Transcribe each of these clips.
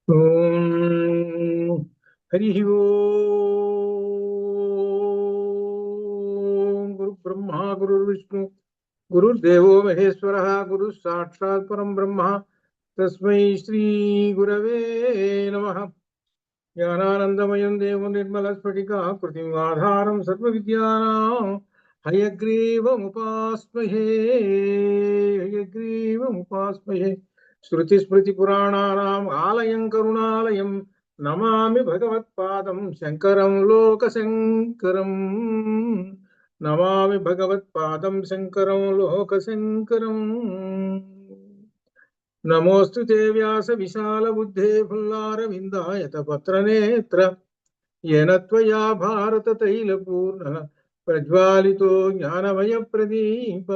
ఓం హరి ఓం గురు బ్రహ్మ గురు విష్ణు గురుర్దేవో మహేశ్వర గురు సాక్షాత్ పరం బ్రహ్మ తస్మై శ్రీ గురవే నమః. జ్ఞానానందమయం దేవం నిర్మల స్ఫటికాకృతిం ఆధారం సర్వవిద్యానాం హయగ్రీవముపాస్మహే హయగ్రీవముపాస్మహే. శృతిస్మృతిపురాణానాం ఆలయం కరుణాలయం నమామి భగవత్పాదం శంకరం లోకశంకరం. నమామి భగవత్పాదం శంకరం లోకశంకరం. నమోస్తు తే వ్యాస విశాల బుద్ధే ఫుల్లారవిందాయత పత్రనేత్ర येन त्वया भारत तैलपूर्ण प्रज्वालितो ज्ञानमय प्रदीप.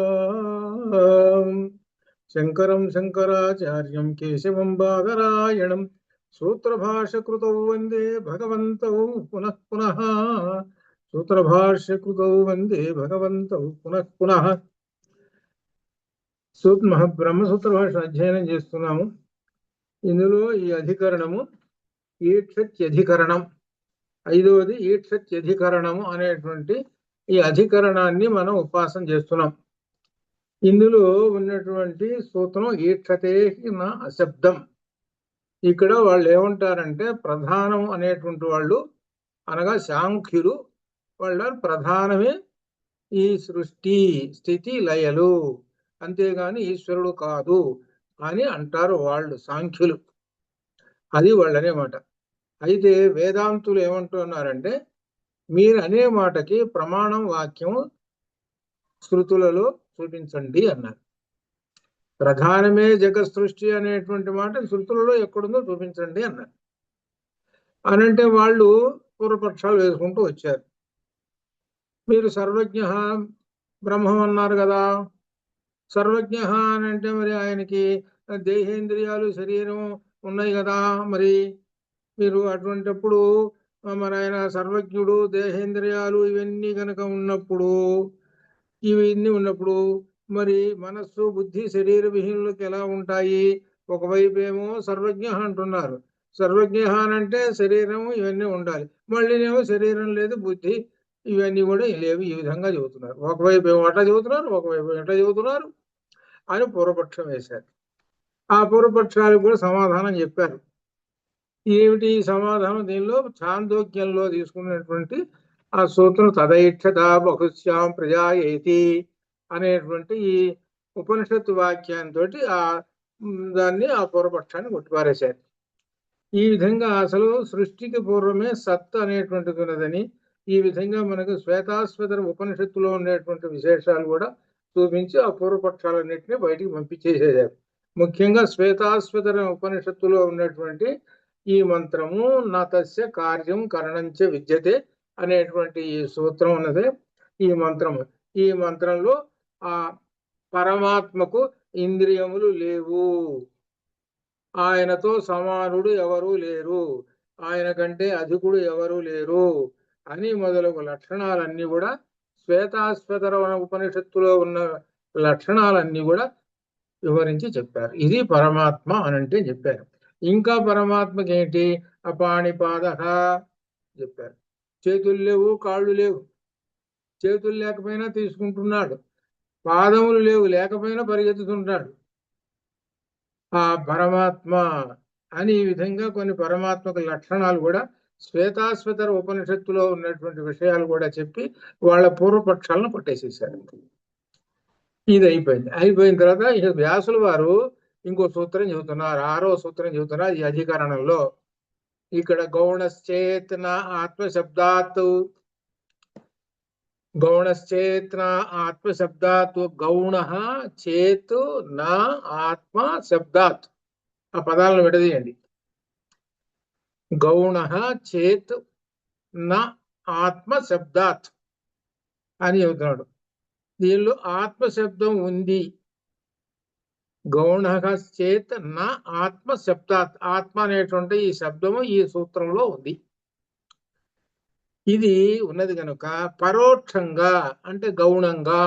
शङ्करं शङ्कराचार्यं केशवं बादरायणं सूत्रभाष्यकृतौ वन्दे भगवन्तौ पुनः पुनः. सूत्रभाष्यकृतौ वन्दे भगवन्तौ पुनः पुनः. బ్రహ్మసూత్ర భాష అధ్యయనం చేస్తున్నాము. ఇందులో ఈ అధికరణము ఈక్షత్యధికరణం, ఐదవది ఈక్షత్యధికరణము అనేటువంటి ఈ అధికరణాన్ని మనం ఉపాసన చేస్తున్నాం. ఇందులో ఉన్నటువంటి సూత్రం ఈక్షతే నా అశబ్దం. ఇక్కడ వాళ్ళు ఏమంటారంటే ప్రధానం అనేటువంటి వాళ్ళు అనగా సాంఖ్యులు, వాళ్ళ ప్రధానమే ఈ సృష్టి స్థితి లయలు, అంతేగాని ఈశ్వరుడు కాదు అని అంటారు వాళ్ళు సాంఖ్యులు. అది వాళ్ళనే మాట. అయితే వేదాంతులు ఏమంటున్నారంటే మీరు అనే మాటకి ప్రమాణం వాక్యం శృతులలో చూపించండి అన్నారు. ప్రధానమే జగత్ సృష్టి అనేటువంటి మాట శృతులలో ఎక్కడుందో చూపించండి అన్నారు. అనంటే వాళ్ళు పూర్వపక్షాలు వేసుకుంటూ వచ్చారు. మీరు సర్వజ్ఞ బ్రహ్మం అన్నారు కదా, సర్వజ్ఞ అని అంటే మరి ఆయనకి దేహేంద్రియాలు శరీరం ఉన్నాయి కదా, మరి మీరు అటువంటిప్పుడు మరి ఆయన సర్వజ్ఞుడు దేహేంద్రియాలు ఇవన్నీ కనుక ఉన్నప్పుడు మరి మనస్సు బుద్ధి శరీర విహీనులకు ఎలా ఉంటాయి? ఒకవైపు ఏమో సర్వజ్ఞ అంటున్నారు, సర్వజ్ఞ అంటే శరీరం ఇవన్నీ ఉండాలి, మళ్ళీనేమో శరీరం లేదు బుద్ధి ఇవన్నీ కూడా లేవు, ఈ విధంగా చెబుతున్నారు. ఒకవైపు ఏమో అట్లా చెబుతున్నారు, ఒకవైపు ఎట్లా చెబుతున్నారు అని పూర్వపక్షం వేశారు. ఆ పూర్వపక్షాలకు కూడా సమాధానం చెప్పారు. ఏమిటి సమాధానం? దీనిలో ఛాందోగ్యంలో తీసుకున్నటువంటి ఆ సూత్రం తదైక్షత బహుశ్యాం ప్రజాయేతి అనేటువంటి ఈ ఉపనిషత్తు వాక్యంతో దాన్ని ఆ పూర్వపక్షాన్ని కొట్టిపారేశారు. ఈ విధంగా అసలు సృష్టికి పూర్వమే సత్ అనేటువంటిది ఉన్నదని, ఈ విధంగా మనకు శ్వేతాశ్వతర ఉపనిషత్తులో ఉండేటువంటి విశేషాలు కూడా చూపించి ఆ పూర్వపక్షాలన్నింటినీ బయటికి పంపించేసేశారు. ముఖ్యంగా శ్వేతాశ్వతర ఉపనిషత్తులో ఉన్నటువంటి ఈ మంత్రము నతస్య కార్యం కరణంచ విద్యతే అనేటువంటి ఈ సూత్రం ఉన్నదే ఈ మంత్రము. ఈ మంత్రంలో ఆ పరమాత్మకు ఇంద్రియములు లేవు, ఆయనతో సమానుడు ఎవరూ లేరు, ఆయన కంటే అధికుడు ఎవరూ లేరు అని మొదలగు లక్షణాలన్నీ కూడా శ్వేతాశ్వతర ఉపనిషత్తులో ఉన్న లక్షణాలన్నీ కూడా వివరించి చెప్పారు. ఇది పరమాత్మ అనంటే చెప్పారు. ఇంకా పరమాత్మకి ఏంటి? అపాణిపాద చెప్పారు. చేతులు లేవు, కాళ్ళు లేవు, చేతులు లేకపోయినా తీసుకుంటున్నాడు, పాదములు లేవు లేకపోయినా పరిగెత్తుతుంటాడు ఆ పరమాత్మ అని. ఈ విధంగా కొన్ని పరమాత్మక లక్షణాలు కూడా శ్వేతాశ్వతర ఉపనిషత్తులో ఉన్నటువంటి విషయాలు కూడా చెప్పి వాళ్ళ పూర్వపక్షాలను కొట్టేసేసారు. ఇది అయిపోయిన తర్వాత ఇక వ్యాసుల వారు ఇంకో సూత్రం చెబుతున్నారు, 6వ సూత్రం చెబుతున్నారు ఈ అధికరణంలో. ఇక్కడ గౌణశ్చేతన ఆత్మశబ్దాత్, గౌణశ్చేతన ఆత్మశబ్దాత్, గౌణ చేత్ నా ఆత్మ శబ్దాత్, ఆ పదాలను విడదీయండి. గౌణ చేత్ నా ఆత్మ శబ్దాత్ అని చెబుతున్నాడు. దీనిలో ఆత్మశబ్దం ఉంది. గౌణశ్చేత్ నా ఆత్మ శబ్దాత్, ఆత్మ అనేటువంటి ఈ శబ్దము ఈ సూత్రంలో ఉంది. ఇది ఉన్నది కనుక పరోక్షంగా అంటే గౌణంగా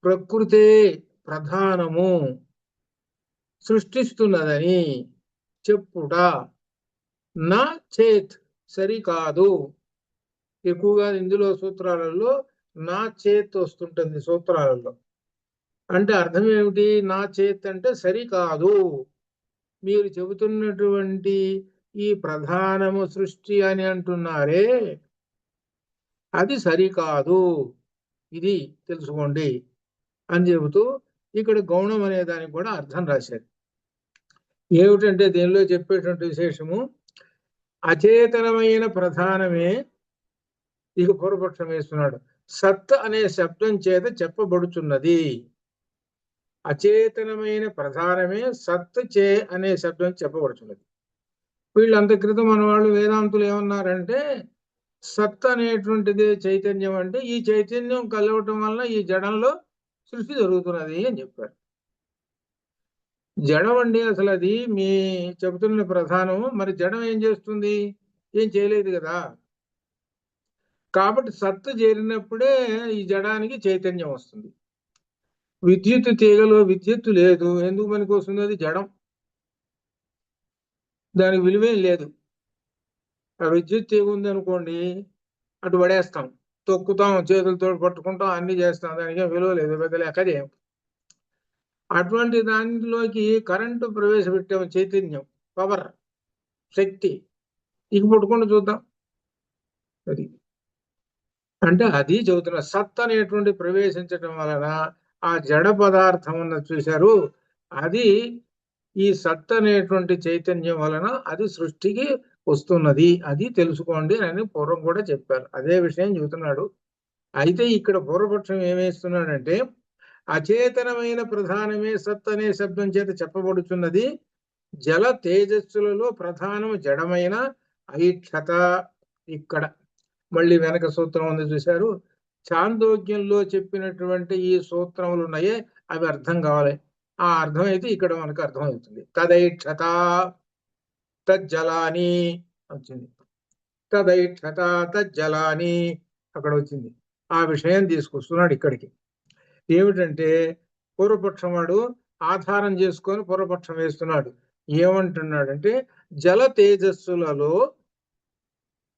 ప్రకృతే ప్రధానము, సృష్టిస్తున్నదని చెప్పుట. నా చేత్ సరికాదు. ఎక్కువగా ఇందులో సూత్రాలలో నా చేత్ వస్తుంటుంది సూత్రాలలో. అంటే అర్థం ఏమిటి? నా చేత్ అంటే సరికాదు. మీరు చెబుతున్నటువంటి ఈ ప్రధానము సృష్టి అని అంటున్నారే, అది సరికాదు, ఇది తెలుసుకోండి అని చెబుతూ ఇక్కడ గౌణం అనే దానికి కూడా అర్థం రాశారు. ఏమిటంటే దీనిలో చెప్పేటువంటి విశేషము, అచేతనమైన ప్రధానమే, ఇక పూర్వపక్షం వేస్తున్నాడు, సత్ అనే శబ్దం చేత చెప్పబడుచున్నది. అచేతనమైన ప్రధానమే సత్ చే అనే శబ్దం చెప్పబడుచున్నది. వీళ్ళంత క్రితం మన వాళ్ళు వేదాంతులు ఏమన్నారంటే, సత్ అనేటువంటిది చైతన్యం, అంటే ఈ చైతన్యం కలవటం వలన ఈ జడంలో సృష్టి జరుగుతున్నది అని చెప్పారు. జడం అండి అసలు అది మీ చెబుతున్న ప్రధానం. మరి జడం ఏం చేస్తుంది? ఏం చేయలేదు కదా. కాబట్టి సత్తు చేరినప్పుడే ఈ జడానికి చైతన్యం వస్తుంది. విద్యుత్ తీగలో విద్యుత్తు లేదు, ఎందుకు పనికి వస్తుంది? అది జడం, దానికి విలువేం లేదు. ఆ విద్యుత్ తీగ ఉంది అనుకోండి, అటు పడేస్తాం, తొక్కుతాం, చేతులతో పట్టుకుంటాం, అన్ని చేస్తాం, దానికి విలువ లేదు, పెద్ద లెక్కదేం. అటువంటి దానిలోకి కరెంటు ప్రవేశపెట్టాము, చైతన్యం, పవర్, శక్తి, ఇక పట్టుకుంటూ చూద్దాం. అది అంటే అది చెబుతున్న సత్ అనేటువంటి ప్రవేశించటం వలన ఆ జడ పదార్థం ఉన్నది చూశారు, అది ఈ సత్ అనేటువంటి చైతన్యం వలన అది సృష్టికి వస్తున్నది, అది తెలుసుకోండి అని పూర్వం కూడా చెప్పారు. అదే విషయం చెబుతున్నాడు. అయితే ఇక్కడ పూర్వపక్షం ఏమేస్తున్నాడంటే, అచేతనమైన ప్రధానమే సత్ అనే శబ్దం చేత చెప్పబడుచున్నది. జల తేజస్సులలో ప్రధానము జడమైన ఐక్షత. ఇక్కడ మళ్ళీ వెనక సూత్రం ఉంది చూశారు, చాందోగ్యంలో చెప్పినటువంటి ఈ సూత్రములు ఉన్నాయే అవి అర్థం కావాలి. ఆ అర్థం అయితే ఇక్కడ మనకు అర్థమవుతుంది. తదైక్షత తజ్జలాని వచ్చింది, తదైక్షత తజ్జలాని అక్కడ వచ్చింది. ఆ విషయం తీసుకొస్తున్నాడు ఇక్కడికి. ఏమిటంటే పూర్వపక్షం వాడు ఆధారం చేసుకొని పూర్వపక్షం వేస్తున్నాడు. ఏమంటున్నాడంటే, జల తేజస్సులలో,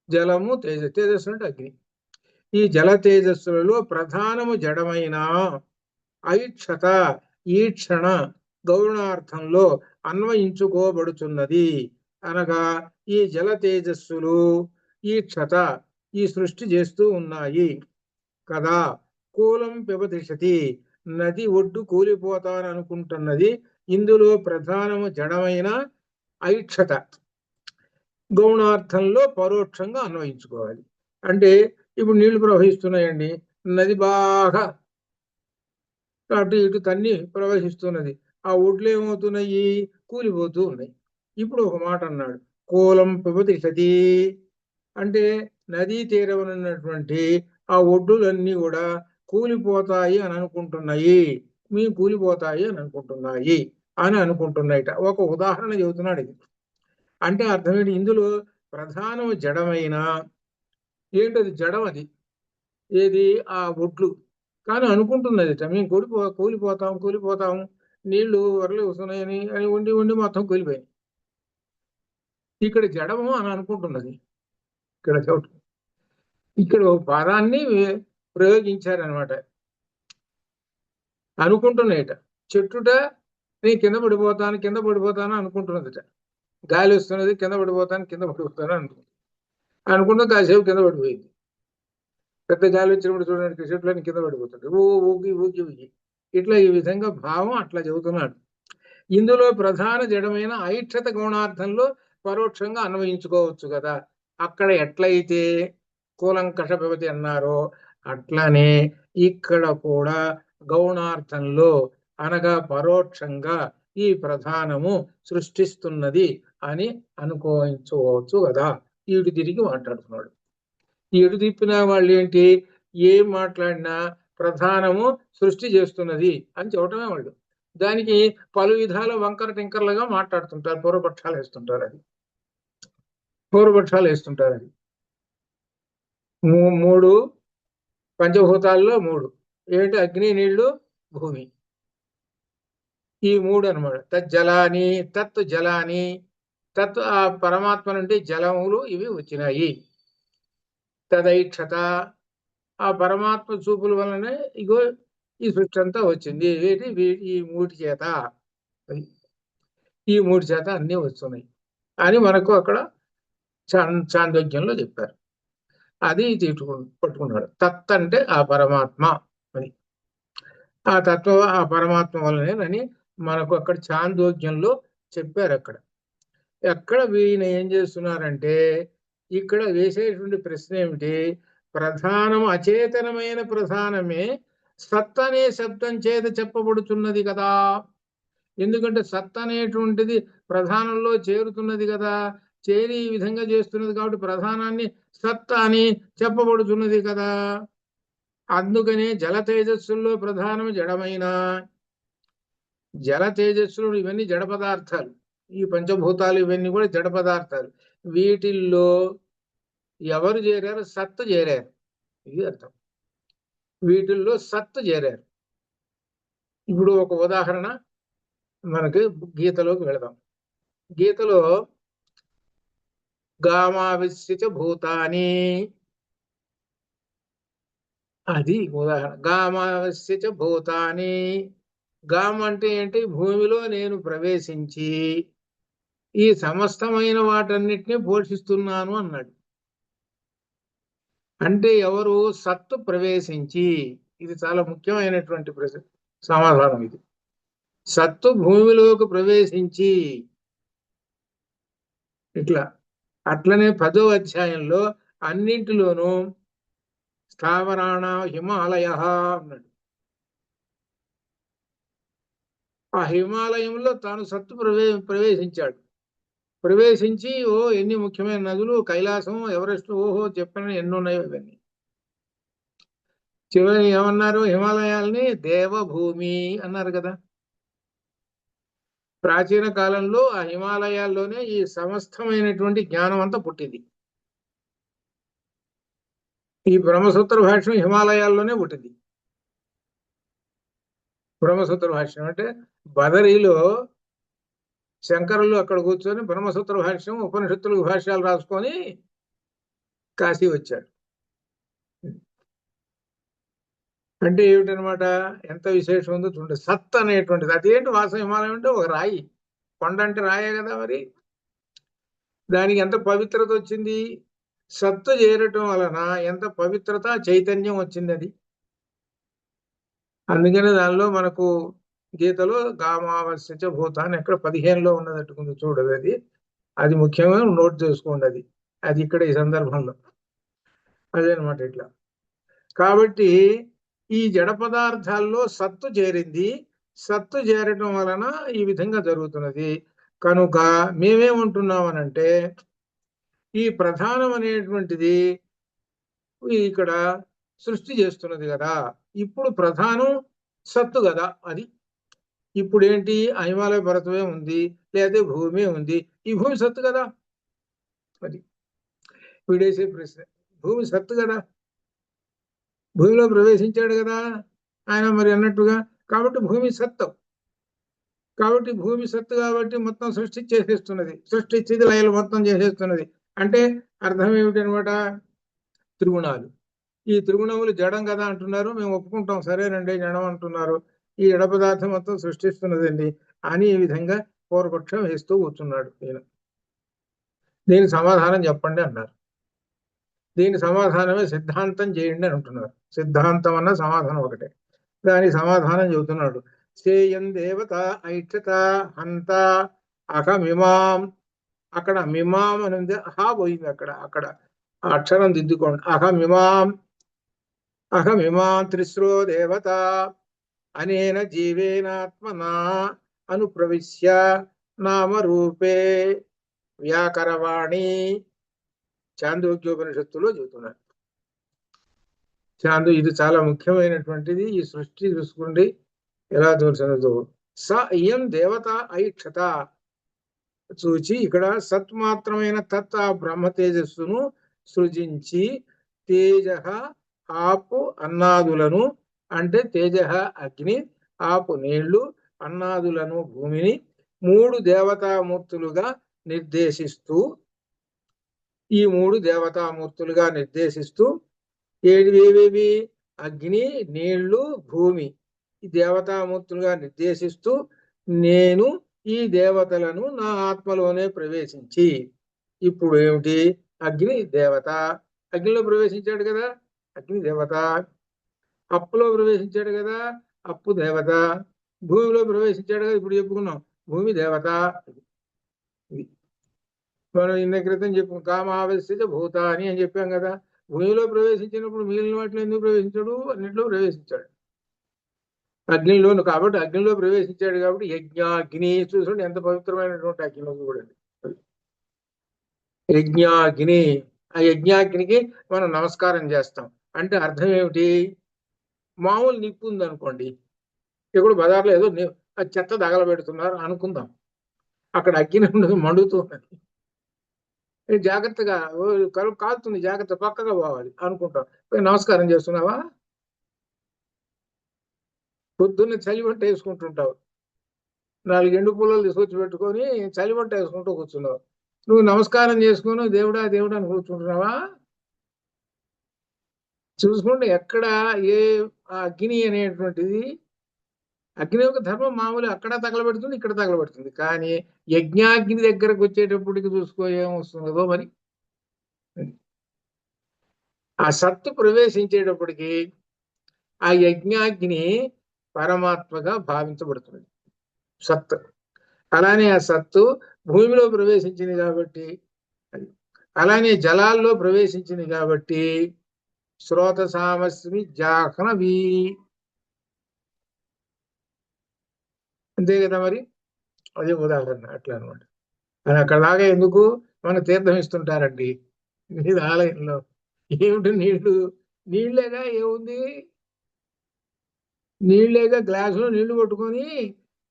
జలము తేజస్సు అంటే అగ్ని, ఈ జల తేజస్సులలో ప్రధానము జడమైన ఐక్షత ఈక్షణ గౌణార్థంలో అన్వయించుకోబడుచున్నది. అనగా ఈ జల తేజస్సులు ఈక్షత ఈ సృష్టి చేస్తూ ఉన్నాయి కదా. కూలం పిబతిషతి, నది ఒడ్డు కూలిపోతాననుకుంటున్నది. ఇందులో ప్రధానము జడమైన ఐక్షత గౌణార్థంలో పరోక్షంగా అన్వయించుకోవాలి. అంటే ఇప్పుడు నీళ్లు ప్రవహిస్తున్నాయండి, నది బాగా అటు ఇటు తన్ని ప్రవహిస్తున్నది, ఆ ఒడ్లు ఏమవుతున్నాయి? కూలిపోతూ ఉన్నాయి. ఇప్పుడు ఒక మాట అన్నాడు, కూలం పిబతిషతి అంటే నదీ తీరమునున్నటువంటి ఆ ఒడ్డులన్నీ కూడా కూలిపోతాయి అని అనుకుంటున్నాయి, మీ కూలిపోతాయి అని అనుకుంటున్నాయిట. ఒక ఉదాహరణ చెబుతున్నాడు ఇది. అంటే అర్థం ఏంటి? ఇందులో ప్రధానం జడమైన, ఏంటది జడం, అది ఏది? ఆ ఒడ్లు. కానీ అనుకుంటున్నది మేము కూలిపోతాం, నీళ్లు వరలు వస్తున్నాయని అని ఉండి మొత్తం కూలిపోయాయి. ఇక్కడ జడము అని అనుకుంటున్నది. ఇక్కడ ఒక పదాన్ని ప్రయోగించారనమాట. అనుకుంటున్నాయిట. చెట్టుట నేను కింద పడిపోతాను అనుకుంటున్నదిట. గాలి వస్తున్నది, కింద పడిపోతాను అనుకుంటూ కాసేపు కింద పడిపోయింది. పెద్ద గాలి వచ్చినప్పుడు చూడండి, చెట్లని కింద పడిపోతుంది, ఊగి. ఇట్లా ఈ విధంగా భావం అట్లా చెబుతున్నాడు. ఇందులో ప్రధాన జడమైన ఐక్షత గౌణార్థంలో పరోక్షంగా అన్వయించుకోవచ్చు కదా. అక్కడ ఎట్లయితే కూలంకష పిబతి అన్నారో అట్లానే ఇక్కడ కూడా గౌణార్థంలో అనగా పరోక్షంగా ఈ ప్రధానము సృష్టిస్తున్నది అని అనుకోవచ్చు కదా. ఈడు తిరిగి మాట్లాడుతున్నాడు. ఎటు తిప్పిన వాళ్ళు ఏంటి? ఏం మాట్లాడినా ప్రధానము సృష్టి చేస్తున్నది అని చెప్పటమే వాళ్ళు. దానికి పలు విధాల వంకర టింకర్లుగా మాట్లాడుతుంటారు, పూర్వపక్షాలు వేస్తుంటారు. అది మూడు పంచభూతాల్లో మూడు ఏంటి? అగ్ని, నీళ్లు, భూమి. ఈ మూడు అనమాట. తజ్జలాని, తత్ జలాని, తత్ ఆ పరమాత్మ నుండి జలములు ఇవి వచ్చినాయి. తదైక్షత, ఆ పరమాత్మ చూపుల వలనే ఇగో ఈ సృష్టి అంతా వచ్చింది. ఈ మూడి చేత, ఈ మూడి చేత అన్నీ వస్తున్నాయి అని మనకు అక్కడ చాందోగ్యంలో చెప్పారు. అది పట్టుకున్నాడు. తత్ అంటే ఆ పరమాత్మ అని, ఆ తత్వ ఆ పరమాత్మ వల్లనే అని మనకు అక్కడ చాందోగ్యంలో చెప్పారు. అక్కడ వీళ్ళని ఏం చేస్తున్నారంటే, ఇక్కడ వేసేటువంటి ప్రశ్న ఏమిటి, ప్రధానం అచేతనమైన ప్రధానమే సత్ అనే శబ్దం చేత చెప్పబడుతున్నది కదా. ఎందుకంటే సత్ అనేటువంటిది ప్రధానంలో చేరుతున్నది కదా, చేరి ఈ విధంగా చేస్తున్నది కాబట్టి ప్రధానాన్ని సత్ అని చెప్పబడుతున్నది కదా. అందుకనే జల తేజస్సుల్లో ప్రధానం జడమైన, జల తేజస్సులు ఇవన్నీ జడ పదార్థాలు, ఈ పంచభూతాలు ఇవన్నీ కూడా జడ పదార్థాలు. వీటిల్లో ఎవరు చేరారు? సత్తు చేరారు. ఇది అర్థం. వీటిల్లో సత్తు చేరారు. ఇప్పుడు ఒక ఉదాహరణ మనకి గీతలోకి వెళదాం. గీతలో గామావిశ్య భూతాని, అది ఉదాహరణ. గామావిశ్య భూతాని, గామ అంటే ఏంటి? భూమిలో నేను ప్రవేశించి ఈ సమస్తమైన వాటన్నిటిని పోషిస్తున్నాను అన్నాడు. అంటే ఎవరు? సత్తు ప్రవేశించి. ఇది చాలా ముఖ్యమైనటువంటి సమాధానం ఇది. సత్తు భూమిలోకి ప్రవేశించి, ఇట్లా. అట్లనే 10వ అధ్యాయంలో అన్నింటిలోనూ స్థావరాణ హిమాలయ అన్నాడు. ఆ హిమాలయంలో తాను సత్తు ప్రవేశించాడు. ప్రవేశించి ఎన్ని ముఖ్యమైన నదులు, కైలాసం, ఎవరెస్ట్, చెప్పని ఎన్ని ఉన్నాయో ఇవన్నీ. చివరి ఏమన్నారు? హిమాలయాల్ని దేవభూమి అన్నారు కదా. ప్రాచీన కాలంలో ఆ హిమాలయాల్లోనే ఈ సమస్తమైనటువంటి జ్ఞానం అంతా పుట్టింది. ఈ బ్రహ్మసూత్ర భాష్యం హిమాలయాల్లోనే పుట్టింది. బ్రహ్మసూత్ర భాష్యం అంటే బదరిలో శంకరులు అక్కడ కూర్చొని బ్రహ్మసూత్ర భాష్యం, ఉపనిషత్తులకు భాష్యాలు రాసుకొని కాశీ వచ్చాడు. అంటే ఏమిటనమాట? ఎంత విశేషం ఉందో చూడండి. సత్ అనేటువంటిది అదేంటి? వాసన హిమాలయం అంటే ఒక రాయి, కొండ అంటే రాయే కదా. మరి దానికి ఎంత పవిత్రత వచ్చింది? సత్తు చేరటం వలన ఎంత పవిత్రత, చైతన్యం వచ్చింది అది. అందుకనే దానిలో మనకు గీతలో గామావశ్య భూతాన్ని ఎక్కడ 15లో ఉన్నదట్టుకుంది చూడదు. అది ముఖ్యంగా నోట్ చేసుకోండి. అది ఇక్కడ ఈ సందర్భంలో అదేనమాట. ఇట్లా కాబట్టి ఈ జడ పదార్థాల్లో సత్తు చేరింది. సత్తు చేరటం వలన ఈ విధంగా జరుగుతున్నది. కనుక మేమేమంటున్నామనంటే, ఈ ప్రధానం అనేటువంటిది ఇక్కడ సృష్టి చేస్తున్నది కదా. ఇప్పుడు ప్రధానం సత్తు కదా. అది ఇప్పుడు ఏంటి? హిమాలయ పర్వతమే ఉంది, లేదా భూమి ఉంది. ఈ భూమి సత్తు కదా. అది వీడేసే ప్రశ్న. భూమి సత్తు కదా, భూమిలో ప్రవేశించాడు కదా ఆయన మరి అన్నట్టుగా. కాబట్టి భూమి సత్తు. కాబట్టి భూమి సత్తు కాబట్టి మొత్తం సృష్టి చేసేస్తున్నది. సృష్టించేది లయలు మొత్తం చేసేస్తున్నది. అంటే అర్థం ఏమిటనమాట? త్రిగుణాలు. ఈ త్రిగుణములు జడం కదా అంటున్నారు. మేము ఒప్పుకుంటాం, సరేనండి జడం అంటున్నారు. ఈ జడ పదార్థం మొత్తం సృష్టిస్తున్నదండి అని ఈ విధంగా పూర్వపక్షం వేస్తూ కూర్చున్నాడు. దీని సమాధానం చెప్పండి అన్నారు. దీని సమాధానమే సిద్ధాంతం చేయండి అని అంటున్నారు. సిద్ధాంతం అన్న సమాధానం ఒకటే. దాని సమాధానం చెబుతున్నాడు. శ్రేయం దేవత ఐక్షత హంత అహమిమాం. అక్కడ మిమాం అని ఉంది, అహా పోయింది అక్కడ అక్షరం దిద్దుకోండి. అహమిమాం త్రిస్రో దేవత అనేన జీవేనాత్మనా అనుప్రవిశ్య నామరూపే వ్యాకరవాణి. చాందోగ్యోపనిషత్తులో చెబుతున్నారు. ఇది చాలా ముఖ్యమైనటువంటిది. ఈ సృష్టి చూసుకోండి ఎలా చూసినదో. స ఇయం దేవత ఐక్షత చూచి ఇక్కడ సత్మాత్రమైన తత్ ఆ బ్రహ్మ తేజస్సును సృజించి తేజ ఆపు అన్నాదులను, అంటే తేజ అగ్ని, ఆపు నీళ్లు, అన్నాదులను భూమిని 3 దేవతామూర్తులుగా నిర్దేశిస్తూ ఈ 3 దేవతామూర్తులుగా నిర్దేశిస్తూ ఏవేవి అగ్ని, నీళ్లు, భూమి ఈ దేవతామూర్తులుగా నిర్దేశిస్తూ నేను ఈ దేవతలను నా ఆత్మలోనే ప్రవేశించి ఇప్పుడు ఏమిటి అగ్ని దేవత, అగ్నిలో ప్రవేశించాడు కదా అగ్ని దేవత, అప్పులో ప్రవేశించాడు కదా అప్పు దేవత, భూమిలో ప్రవేశించాడు కదా ఇప్పుడు చెప్పుకున్నాం భూమి దేవత. మనం ఇన్న క్రితం చెప్పు కామావశ్య భూతాని అని చెప్పాం కదా, భూమిలో ప్రవేశించినప్పుడు మిగిలిన వాటిలో ఎందుకు ప్రవేశించాడు అన్నింటిలో ప్రవేశించాడు అగ్నిలోను. కాబట్టి అగ్నిలో ప్రవేశించాడు కాబట్టి యజ్ఞాగ్ని చూసుకోండి ఎంత పవిత్రమైనటువంటి అగ్నిలో చూడండి యజ్ఞాగ్ని. ఆ యజ్ఞాగ్నికి మనం నమస్కారం చేస్తాం అంటే అర్థం ఏమిటి, మామూలు నిప్పు ఉంది అనుకోండి, ఇప్పుడు బజార్లో ఏదో చెత్త తగలబెడుతున్నారు అనుకుందాం, అక్కడ అగ్ని ఉండదు మండుతున్నది, జాగ్రత్తగా కలుపు కాలుతుంది జాగ్రత్త పక్కగా పోవాలి అనుకుంటాం, నమస్కారం చేస్తున్నావా, పొద్దున్నే చలివంట వేసుకుంటుంటావు, 4 ఎండు పుల్లలు తీసుకొచ్చి పెట్టుకొని చలివంట వేసుకుంటూ కూర్చున్నావు, నువ్వు నమస్కారం చేసుకుని దేవుడా దేవుడా అని కూర్చుంటున్నావా. చూసుకోండి ఎక్కడ ఏ అగ్ని అనేటువంటిది, అగ్ని యొక్క ధర్మం మామూలు అక్కడ తగలబెడుతుంది ఇక్కడ తగలబెడుతుంది, కానీ యజ్ఞాగ్ని దగ్గరకు వచ్చేటప్పటికి చూసుకో ఏమొస్తుందో మరి. ఆ సత్తు ప్రవేశించేటప్పటికి ఆ యజ్ఞాగ్ని పరమాత్మగా భావించబడుతుంది సత్తు. అలానే ఆ సత్తు భూమిలో ప్రవేశించింది కాబట్టి, అలానే జలాల్లో ప్రవేశించింది కాబట్టి శ్రోత సామస్మి జాహ్నవి, అంతే కదా మరి. అదే ఉదాహరణ అట్లా అనమాట. అది అక్కడ దాకా ఎందుకు మన తీర్థం ఇస్తుంటారండి ఇది ఆలయంలో, ఏమిటి నీళ్లు, నీళ్ళేగా ఏముంది, నీళ్ళేగా గ్లాసులో నీళ్లు కొట్టుకొని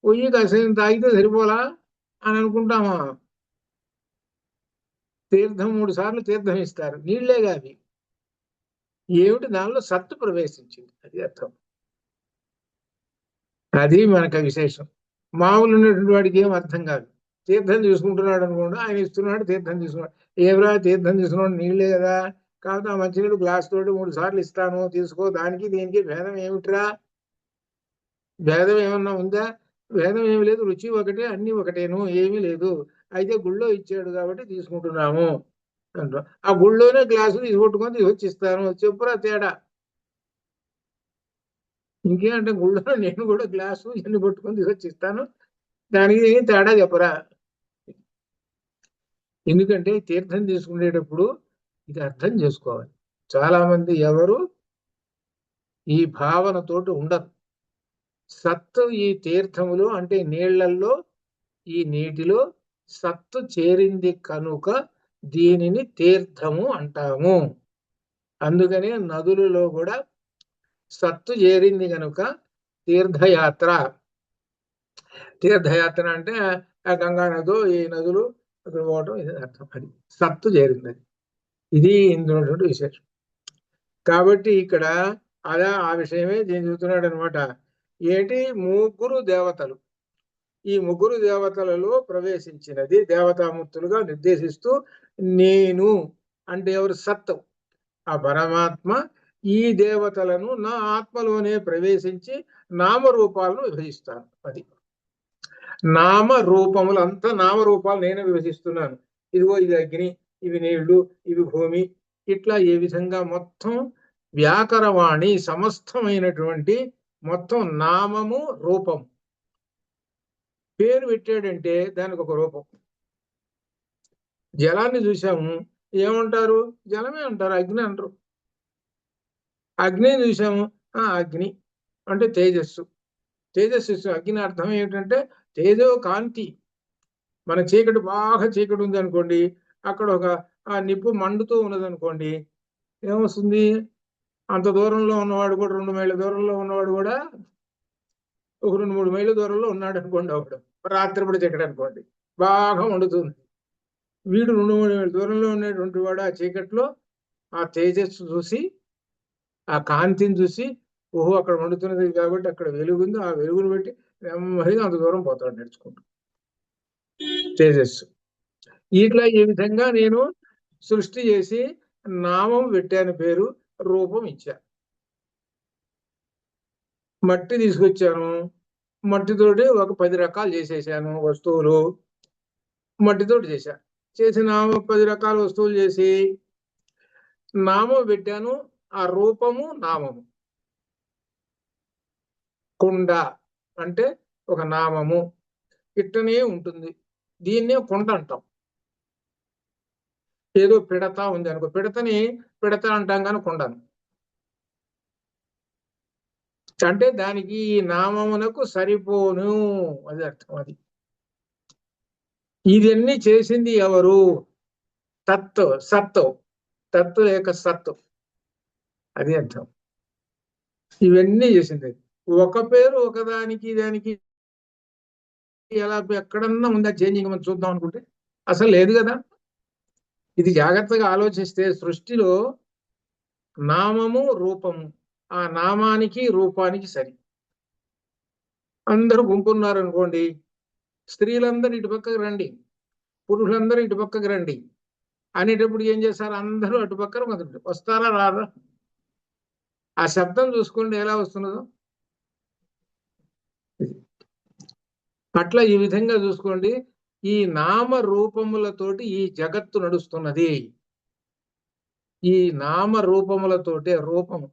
పొయ్యి కాసేపు తాగితే సరిపోలా అని అనుకుంటామా. తీర్థం 3 సార్లు తీర్థం ఇస్తారు, నీళ్లేగా అవి, ఏమిటి దానిలో సత్తు ప్రవేశించింది అది అర్థం. అది మనకు విశేషం. మామూలు ఉన్నటువంటి వాడికి ఏం అర్థం కాదు, తీర్థం తీసుకుంటున్నాడు అనుకోండి, ఆయన ఇస్తున్నాడు తీర్థం తీసుకున్నాడు, ఏవరా తీర్థం తీసుకున్నాడు నీళ్లే కదా, కాబట్టి ఆ మంచినీళ్ళు గ్లాస్ తోటి 3 సార్లు ఇస్తాను తీసుకో, దానికి దీనికి భేదం ఏమిట్రా, భేదం ఏమన్నా ఉందా, భేదం ఏమి లేదు, రుచి ఒకటే అన్ని ఒకటేను ఏమీ లేదు, అయితే గుళ్ళో ఇచ్చాడు కాబట్టి తీసుకుంటున్నాము అంటాం, ఆ గుళ్ళోనే గ్లాసు తీసుకొట్టుకొని తీసుకొచ్చి ఇస్తాను చెప్పురా తేడా. ఇంకేమంటే గుళ్ళో నేను కూడా గ్లాసు ఎన్ని కొట్టుకొని తీసుకొచ్చి ఇస్తాను, దానికి ఏం తేడా చెప్పరా. ఎందుకంటే తీర్థం తీసుకునేటప్పుడు ఇది అర్థం చేసుకోవాలి. చాలా మంది ఎవరు ఈ భావనతోటి ఉండరు. సత్తు ఈ తీర్థములు అంటే నీళ్లల్లో ఈ నీటిలో సత్తు చేరింది కనుక దీనిని తీర్థము అంటాము. అందుకనే నదులలో కూడా సత్తు చేరింది కనుక తీర్థయాత్ర. తీర్థయాత్ర అంటే ఆ గంగా నదో ఈ నదులు అక్కడ పోవటం ఇది అర్థం, అది సత్తు చేరింది, ఇది ఇందులో విశేషం. కాబట్టి ఇక్కడ అలా ఆ విషయమే చెబుతున్నాడు అనమాట. ఏంటి 3 దేవతలు, ఈ 3 దేవతలలో ప్రవేశించినది దేవతామూర్తులుగా నిర్దేశిస్తూ నేను అంటే ఎవరు సత్తు ఆ పరమాత్మ ఈ దేవతలను నా ఆత్మలోనే ప్రవేశించి నామరూపాలను విభజిస్తాను. అది నామరూపములు, అంతా నామరూపాలు నేనే విభజిస్తున్నాను, ఇదిగో ఇది అగ్ని, ఇవి నీళ్లు, ఇవి భూమి, ఇట్లా ఏ విధంగా మొత్తం వ్యాకరవాణి సమస్తమైనటువంటి మొత్తం నామము రూపం. పేరు పెట్టాడంటే దానికి ఒక రూపం. జలాన్ని చూసాము ఏమంటారు, జలమే అంటారు, అగ్ని అంటారు. అగ్ని చూసాము అగ్ని అంటే తేజస్సు, తేజస్సు అగ్ని అర్థం ఏమిటంటే తేజో కాంతి. మన చీకటి బాగా చీకటి ఉంది అనుకోండి, అక్కడ ఒక నిప్పు మండుతూ ఉన్నది అనుకోండి, ఏమొస్తుంది, అంత దూరంలో ఉన్నవాడు కూడా 2 మైళ్ళ దూరంలో ఉన్నవాడు కూడా ఒక 2-3 మైళ్ళ దూరంలో ఉన్నాడు అనుకోండి, ఒకడు రాత్రిపూట చీకటి అనుకోండి బాగా మండుతుంది, వీడు 2-3 మైళ్ళ దూరంలో ఉన్నటువంటి వాడు ఆ చీకట్లో ఆ తేజస్సు చూసి ఆ కాంతిని చూసి ఓహో అక్కడ వండుతున్నది కాబట్టి అక్కడ వెలుగుంది, ఆ వెలుగును బట్టి నెమ్మదిగా అంత దూరం పోతాడు నడుచుకుంటూ తేజస్సు. ఇట్లా ఈ విధంగా నేను సృష్టి చేసి నామం పెట్టాను, పేరు, రూపం ఇచ్చా. మట్టి తీసుకొచ్చాను, మట్టితోటి ఒక 10 రకాలు చేసేసాను వస్తువులు, మట్టితోటి చేసి 10 రకాల వస్తువులు చేసి నామం పెట్టాను. ఆ రూపము నామము. కుండ అంటే ఒక నామము, ఇట్టనే ఉంటుంది. దీన్నే కుండ అంటాం. ఏదో పిడత ఉంది అనుకో, పిడతని పిడత అంటాం కానీ కుండను. అంటే దానికి ఈ నామమునకు సరిపోను, అది అర్థం. అది ఇవన్నీ చేసింది ఎవరు? తత్, సత్. తత్ లేక సత్, అది అర్థం. ఇవన్నీ చేసింది ఒక పేరు. ఒకదానికి దానికి ఎలా ఎక్కడన్నా ఉందా చేంజింగ్ మనం చూద్దాం అనుకుంటే అసలు లేదు కదా. ఇది జాగ్రత్తగా ఆలోచిస్తే సృష్టిలో నామము రూపము, ఆ నామానికి రూపానికి సరి. అందరూ గుంపున్నారు అనుకోండి, స్త్రీలందరూ ఇటు పక్కకు రండి, పురుషులందరూ ఇటు పక్కకు రండి అనేటప్పుడు ఏం చేస్తారు? అందరూ అటు పక్కన వస్తారా రారా? ఆ శబ్దం చూసుకోండి ఎలా వస్తున్నదో. అట్లా ఈ విధంగా చూసుకోండి, ఈ నామ రూపములతోటి ఈ జగత్తు నడుస్తున్నది. ఈ నామ రూపములతోటే, రూపము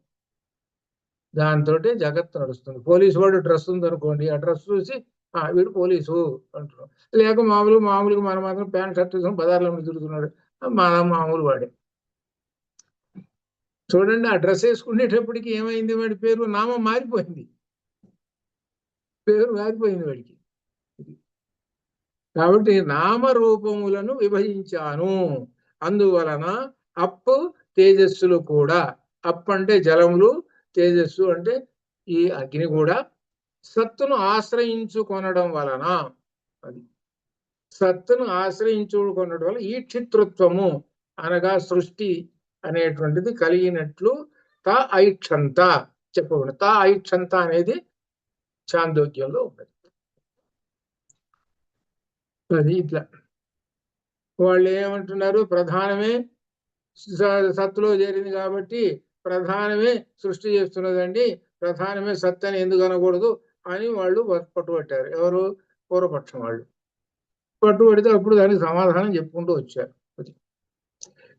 దాంతో జగత్తు నడుస్తుంది. పోలీసు వాడు డ్రెస్ ఉందనుకోండి, ఆ డ్రెస్ చూసి వీడు పోలీసు అంటున్నాడు. లేక మామూలుగా మనం మాత్రం ప్యాంట్ షర్ట్ బజార్లో తిరుగుతున్నాడు, మామూలు వాడే. చూడండి, ఆ డ్రెస్ వేసుకునేటప్పటికి ఏమైంది? వాడి పేరు నామం మారిపోయింది, పేరు మారిపోయింది వాడికి. కాబట్టి నామరూపములను విభజించాను. అందువలన అప్పు తేజస్సులు కూడా, అప్ అంటే జలములు, తేజస్సు అంటే ఈ అగ్ని కూడా సత్తును ఆశ్రయించుకొనడం వలన, అది సత్తును ఆశ్రయించుకొనడం వల్ల ఈ క్షిత్రత్వము అనగా సృష్టి అనేటువంటిది కలిగినట్లు తా ఐక్షంత చెప్పబడి. తా ఐక్షంత అనేది చాందోగ్యంలో ఉన్నది. అది ఇట్లా వాళ్ళు ఏమంటున్నారు? ప్రధానమే సత్తులో చేరింది కాబట్టి ప్రధానమే సృష్టి చేస్తున్నదండి, ప్రధానమే సత్ అని ఎందుకు అనకూడదు అని వాళ్ళు పట్టుబట్టారు. ఎవరు? పూర్వపక్షం వాళ్ళు పట్టుబడితే అప్పుడు దానికి సమాధానం చెప్పుకుంటూ వచ్చారు.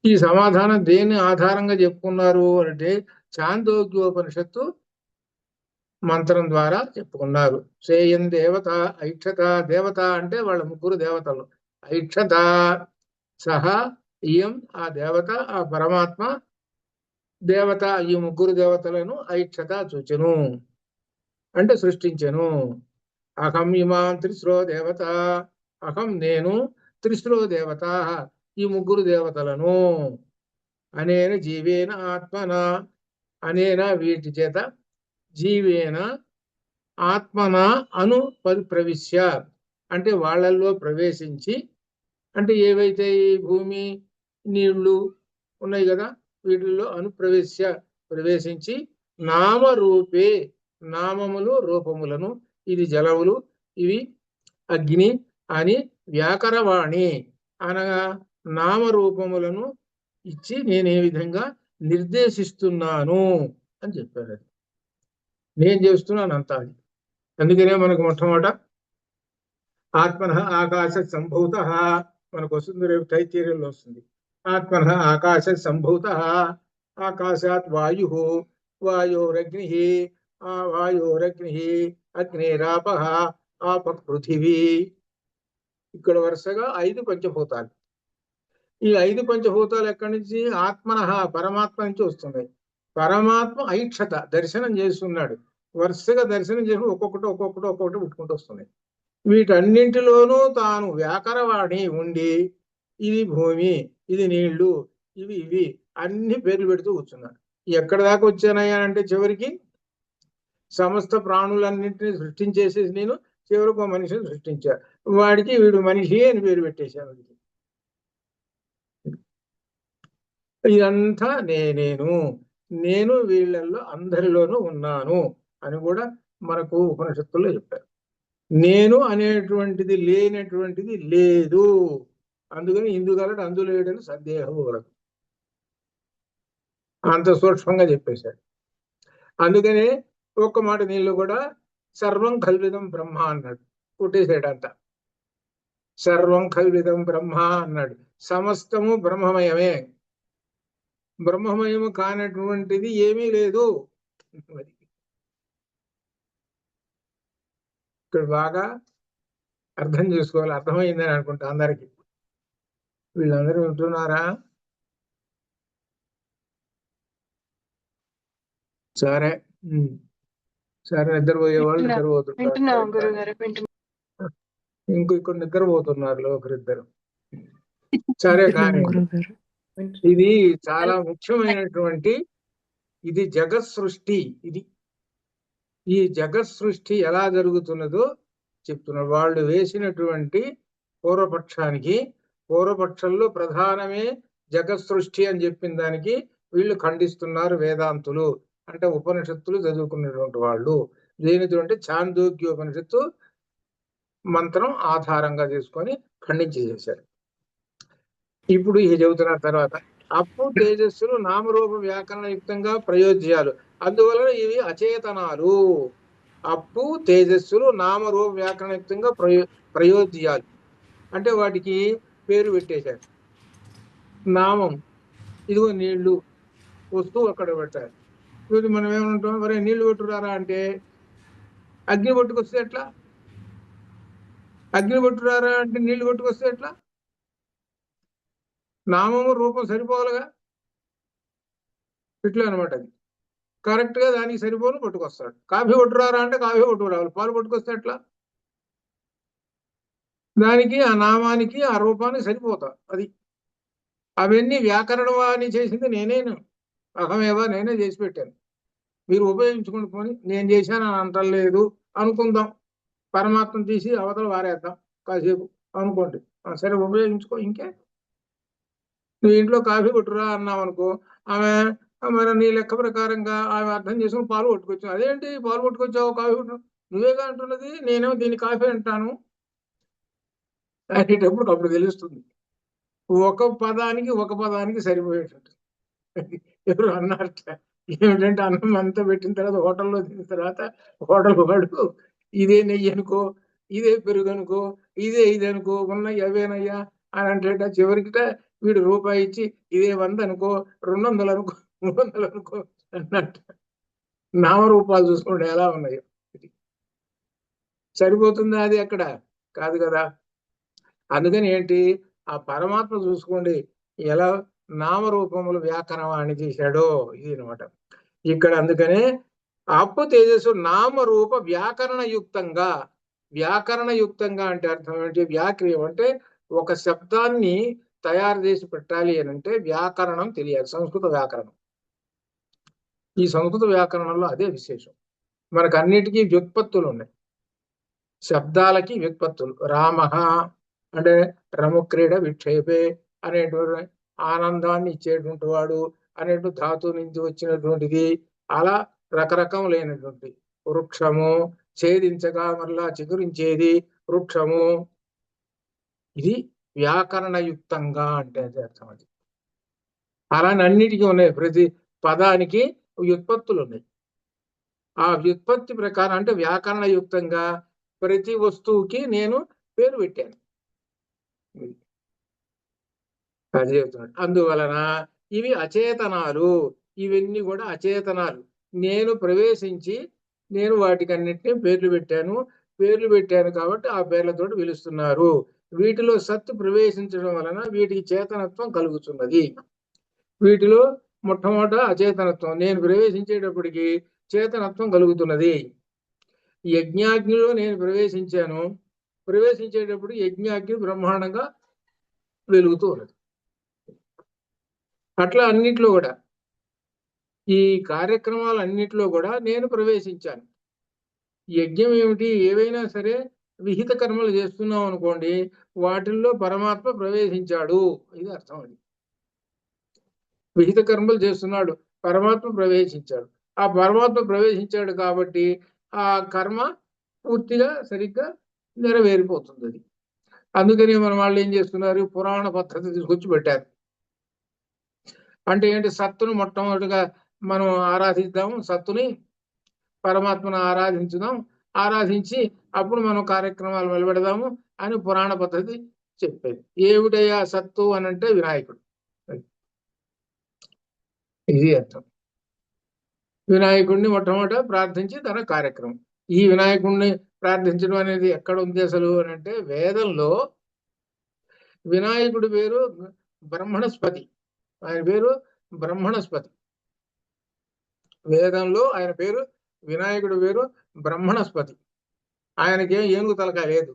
ఈ సమాధానం దేన్ని ఆధారంగా చెప్పుకున్నారు అంటే చాందోగ్యోపనిషత్తు మంత్రం ద్వారా చెప్పుకున్నారు. శ్రేయం దేవత ఐక్షత. దేవత అంటే వాళ్ళ ముగ్గురు దేవతలు. ఐక్షత సహా ఇయం, ఆ దేవత, ఆ పరమాత్మ దేవత, ఈ ముగ్గురు దేవతలను ఐక్షత చూచెను అంటే సృష్టించెను. అహం ఇమాం త్రిస్రో దేవత, అహం నేను, త్రిస్రో దేవత ఈ ముగ్గురు దేవతలను, అనేన జీవేన ఆత్మన, అనేన వీటి చేత, జీవేన ఆత్మన అను ప్రవిశ్య అంటే వాళ్ళల్లో ప్రవేశించి, అంటే ఏవైతే ఈ భూమి నీళ్లు ఉన్నాయి కదా వీటిల్లో ప్రవేశించి నామరూపే, నామములు రూపములను, ఇది జలములు ఇవి అగ్ని అని వ్యాకరవాణి అనగా నామరూపములను ఇచ్చి నేను ఏ విధంగా నిర్దేశిస్తున్నాను అని చెప్పారు. అది నేను చేస్తున్నాను అంతా. అది అందుకనే మనకు మొట్టమొదట ఆత్మన ఆకాశ సంభూత మనకు వస్తుంది, రేపు తైత్తిరీయంలో వస్తుంది. ఆత్మన ఆకాశ సంభూత, ఆకాశాత్ వాయు, వాయోరగ్ని, వాయోరగ్ని, అగ్నేరాప, ఆప పృథివీ. ఇక్కడ వరుసగా 5 పంచభూతాలు. ఈ 5 పంచభూతాలు ఎక్కడి నుంచి? ఆత్మన, పరమాత్మ నుంచి వస్తున్నాయి. పరమాత్మ ఐక్షత దర్శనం చేస్తున్నాడు. వరుసగా దర్శనం చేసి ఒక్కొక్కటి పుట్టుకుంటూ వస్తున్నాయి. వీటన్నింటిలోనూ తాను వ్యాకరవాణి ఉండి, ఇది భూమి, ఇది నీళ్లు, ఇవి అన్ని పేర్లు పెడుతూ కూర్చున్నాడు. ఎక్కడ దాకా వచ్చానయ్యా అంటే చివరికి సమస్త ప్రాణులన్నింటినీ సృష్టించేసి నేను చివరికి ఒక మనిషిని సృష్టించా. వాడికి వీడు మనిషి అని పేరు పెట్టేశాను. ఇదంతా నేను నేను వీళ్ళల్లో అందరిలోనూ ఉన్నాను అని కూడా మనకు ఉపనిషత్తుల్లో చెప్పారు. నేను అనేటువంటిది లేనటువంటిది లేదు, అందుకని ఇందుగలడు అందులేడని సందేహం వరకు అంత సూక్ష్మంగా చెప్పేశాడు. అందుకనే ఒక్క మాట నీళ్ళు కూడా సర్వం కల్విదం బ్రహ్మ అన్నాడు, కొట్టేసాడంట. సర్వం కల్విదం బ్రహ్మ అన్నాడు, సమస్తము బ్రహ్మమయమే, బ్రహ్మమయము కానటువంటిది ఏమీ లేదు. ఇక్కడ బాగా అర్థం చేసుకోవాలి, అర్థమైందని అనుకుంటా అందరికి. వీళ్ళందరూ వింటున్నారా? సరే సరే, నిద్రపోయే వాళ్ళు నిద్రపోతుంటారు, ఇక్కడ నిద్రపోతున్నారు ఒకరిద్దరు. సరే, కానీ ఇది చాలా ముఖ్యమైనటువంటి, ఇది జగత్ సృష్టి. ఇది ఈ జగత్ సృష్టి ఎలా జరుగుతున్నదో చెప్తున్నారు. వాళ్ళు వేసినటువంటి పూర్వపక్షానికి, పూర్వపక్షంలో ప్రధానమే జగత్ సృష్టి అని చెప్పిన దానికి వీళ్ళు ఖండిస్తున్నారు వేదాంతులు, అంటే ఉపనిషత్తులు చదువుకున్నటువంటి వాళ్ళు. దేనితో చాందోగ్యోపనిషత్తు మంత్రం ఆధారంగా తీసుకొని ఖండించి చేశారు. ఇప్పుడు ఇక చెబుతున్న తర్వాత, అప్పు తేజస్సులు నామరూప వ్యాకరణ యుక్తంగా ప్రయోజ్యాలు, అందువలన ఇవి అచేతనాలు. అప్పు తేజస్సులు నామరూప వ్యాకరణ యుక్తంగా ప్రయోజ్యాలు అంటే వాటికి పేరు పెట్టేశారు. నామం, ఇదిగో నీళ్లు, వస్తువు అక్కడ పెట్టారు. వీళ్ళు మనం ఏమంటాం, మరే నీళ్లు పెట్టురారా అంటే అగ్ని పట్టుకొస్తే ఎట్లా? అగ్ని పట్టురారా అంటే నీళ్లు పట్టుకొస్తే ఎట్లా? నామము రూపం సరిపోవాలిగా, ఇట్లా అనమాట. అది కరెక్ట్ గా దానికి సరిపోను పట్టుకొస్తాడు. కాఫీ పట్టురారా అంటే కాఫీ పట్టుకురావాలి, పాలు పట్టుకొస్తే ఎట్లా? దానికి ఆ నామానికి ఆ రూపానికి సరిపోతా. అది అవన్నీ వ్యాకరణవాణి చేసింది నేనేను, అహమేవా, నేనే చేసి పెట్టాను. మీరు ఉపయోగించుకుని పోని, నేను చేశాను అని అంటలేదు అనుకుందాం. పరమాత్మ తీసి అవతల వారేద్దాం కాసేపు అనుకోండి, సరే ఉపయోగించుకో. ఇంకే నువ్వు ఇంట్లో కాఫీ కొట్టురా అన్నావు అనుకో, ఆమె మరి నీ లెక్క ప్రకారంగా ఆమె అర్థం చేసుకుని పాలు కొట్టుకొచ్చావు. అదేంటి పాలు కొట్టుకొచ్చావు, కాఫీ కొట్టు, నువ్వేగా అంటున్నది, నేనేమో దీన్ని కాఫీ అంటాను అనేటప్పుడు అప్పుడు తెలుస్తుంది. ఒక పదానికి సరిపోయేటట్టు. ఎవరు అన్నారట, ఏమిటంటే అన్నం అంతా పెట్టిన తర్వాత హోటల్లో తిన్న తర్వాత హోటల్ వాడు ఇదే నెయ్యి అనుకో, ఇదే పెరుగు అనుకో, ఇదే ఇది అనుకో, ఉన్నాయి అవేనయ్యా అని అంటే చివరికి వీడు రూపాయి ఇచ్చి ఇదే 100 అనుకో, 200 అనుకో, 300 అనుకో అన్నట్టు. నామరూపాలు చూసుకోండి ఎలా ఉన్నాయో. సరిపోతుందా అది? అక్కడ కాదు కదా. అందుకని ఏంటి, ఆ పరమాత్మ చూసుకోండి ఎలా నామరూపములు వ్యాకరణవాణి చేశాడో, ఇది అనమాట ఇక్కడ. అందుకనే అప్పు తేజస్సు నామరూప వ్యాకరణయుక్తంగా. వ్యాకరణయుక్తంగా అంటే అర్థం ఏంటి? వ్యాక్రియం అంటే ఒక శబ్దాన్ని తయారు చేసి పెట్టాలి అని అంటే వ్యాకరణం తెలియాలి, సంస్కృత వ్యాకరణం. ఈ సంస్కృత వ్యాకరణంలో అదే విశేషం. మనకు అన్నిటికీ వ్యుత్పత్తులు ఉన్నాయి, శబ్దాలకి వ్యుత్పత్తులు. రామ అంటే రముక్రీడ విక్షేపే అనేటువంటి ఆనందాన్ని ఇచ్చేటువంటి వాడు అనేటువంటి ధాతువు నుంచి వచ్చినటువంటిది. అలా రకరకములైనటువంటి వృక్షము, ఛేదించగా మరలా చిగురించేది వృక్షము. ఇది వ్యాకరణయుక్తంగా అంటే అది అర్థం. అది అలానే అన్నిటికీ ఉన్నాయి, ప్రతి పదానికి వ్యుత్పత్తులు ఉన్నాయి. ఆ వ్యుత్పత్తి ప్రకారం అంటే వ్యాకరణయుక్తంగా ప్రతి వస్తువుకి నేను పేరు పెట్టాను. అది చెప్తున్నాడు. అందువలన ఇవి అచేతనాలు, ఇవన్నీ కూడా అచేతనాలు. నేను ప్రవేశించి నేను వాటికన్నిటినీ పేర్లు పెట్టాను కాబట్టి ఆ పేర్లతోటి పిలుస్తున్నారు. వీటిలో సత్తు ప్రవేశించడం వలన వీటికి చేతనత్వం కలుగుతున్నది. వీటిలో మొట్టమొదట అచేతనత్వం, నేను ప్రవేశించేటప్పటికి చేతనత్వం కలుగుతున్నది. యజ్ఞాగ్నిలో నేను ప్రవేశించేటప్పుడు యజ్ఞాగ్ని బ్రహ్మాండంగా వెలుగుతూ ఉన్నది. అట్లా అన్నిట్లో కూడా, ఈ కార్యక్రమాలు అన్నిట్లో కూడా నేను ప్రవేశించాను. యజ్ఞం ఏమిటి? ఏవైనా సరే విహిత కర్మలు చేస్తున్నాం అనుకోండి, వాటిల్లో పరమాత్మ ప్రవేశించాడు, ఇది అర్థం. అది విహిత కర్మలు చేస్తున్నాడు, పరమాత్మ ప్రవేశించాడు. ఆ పరమాత్మ ప్రవేశించాడు కాబట్టి ఆ కర్మ పూర్తిగా సరిగ్గా నెరవేరిపోతుంది. అది అందుకని మన వాళ్ళు ఏం చేస్తున్నారు, పురాణ పద్ధతి తీసుకొచ్చి పెట్టారు. అంటే ఏంటి, సత్తును మొట్టమొదటిగా మనం ఆరాధిద్దాం, సత్తుని పరమాత్మను ఆరాధించుదాం, ఆరాధించి అప్పుడు మనం కార్యక్రమాలు వెలువడదాము అని పురాణ పద్ధతి చెప్పేది. ఏమిటయ్యా సత్తు అని అంటే వినాయకుడు. ఇది అర్థం. వినాయకుడిని మొట్టమొదట ప్రార్థించి తన కార్యక్రమం. ఈ వినాయకుడిని ప్రార్థించడం అనేది ఎక్కడ ఉంది అసలు అని అంటే, వేదంలో వినాయకుడి పేరు బ్రహ్మణస్పతి. ఆయన పేరు బ్రహ్మణస్పతి. వేదంలో ఆయన పేరు, వినాయకుడి పేరు బ్రహ్మణస్పతి. ఆయనకేం ఏనుగు తలకాయ లేదు.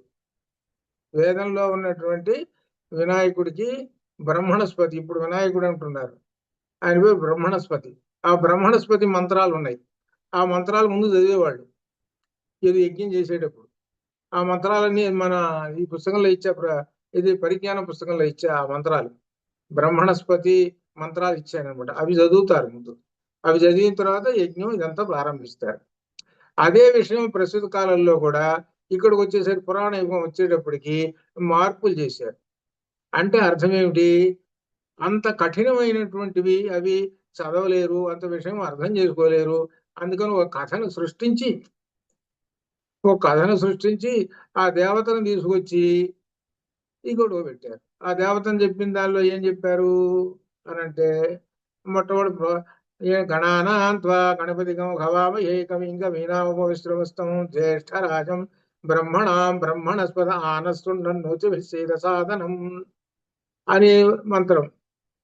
వేదంలో ఉన్నటువంటి వినాయకుడికి బ్రహ్మణస్పతి, ఇప్పుడు వినాయకుడు అంటున్నారు, ఆయన పేరు బ్రహ్మణస్పతి. ఆ బ్రహ్మణస్పతి మంత్రాలు ఉన్నాయి. ఆ మంత్రాలు ముందు చదివేవాళ్ళు ఇది యజ్ఞం చేసేటప్పుడు. ఆ మంత్రాలన్నీ మన ఈ పుస్తకంలో ఇచ్చే ఇది పరిజ్ఞాన పుస్తకంలో ఇచ్చే ఆ మంత్రాలు, బ్రహ్మణస్పతి మంత్రాలు ఇచ్చారనమాట. అవి చదువుతారు ముందు. అవి చదివిన తర్వాత యజ్ఞం ఇదంతా ప్రారంభిస్తారు. అదే విషయం ప్రస్తుత కాలంలో కూడా ఇక్కడికి వచ్చేసరికి పురాణ యుగం వచ్చేటప్పటికి మార్పులు చేశారు. అంటే అర్థం ఏమిటి, అంత కఠినమైనటువంటివి అవి చదవలేరు, అంత విషయం అర్థం చేసుకోలేరు. అందుకని ఒక కథను సృష్టించి ఆ దేవతను తీసుకొచ్చి ఈ గొడవ పెట్టారు. ఆ దేవతను చెప్పిన దానిలో ఏం చెప్పారు అని అంటే, మొట్టమొదటి గణానాన్త్వా గణపతిగం హవామహే కవిం కవీనాముపవిశ్రవస్తం జ్యేష్ఠరాజం బ్రహ్మణాం బ్రహ్మణస్పద ఆనస్తుండన్నోతిభిస్సేద సాధనం అనే మంత్రం.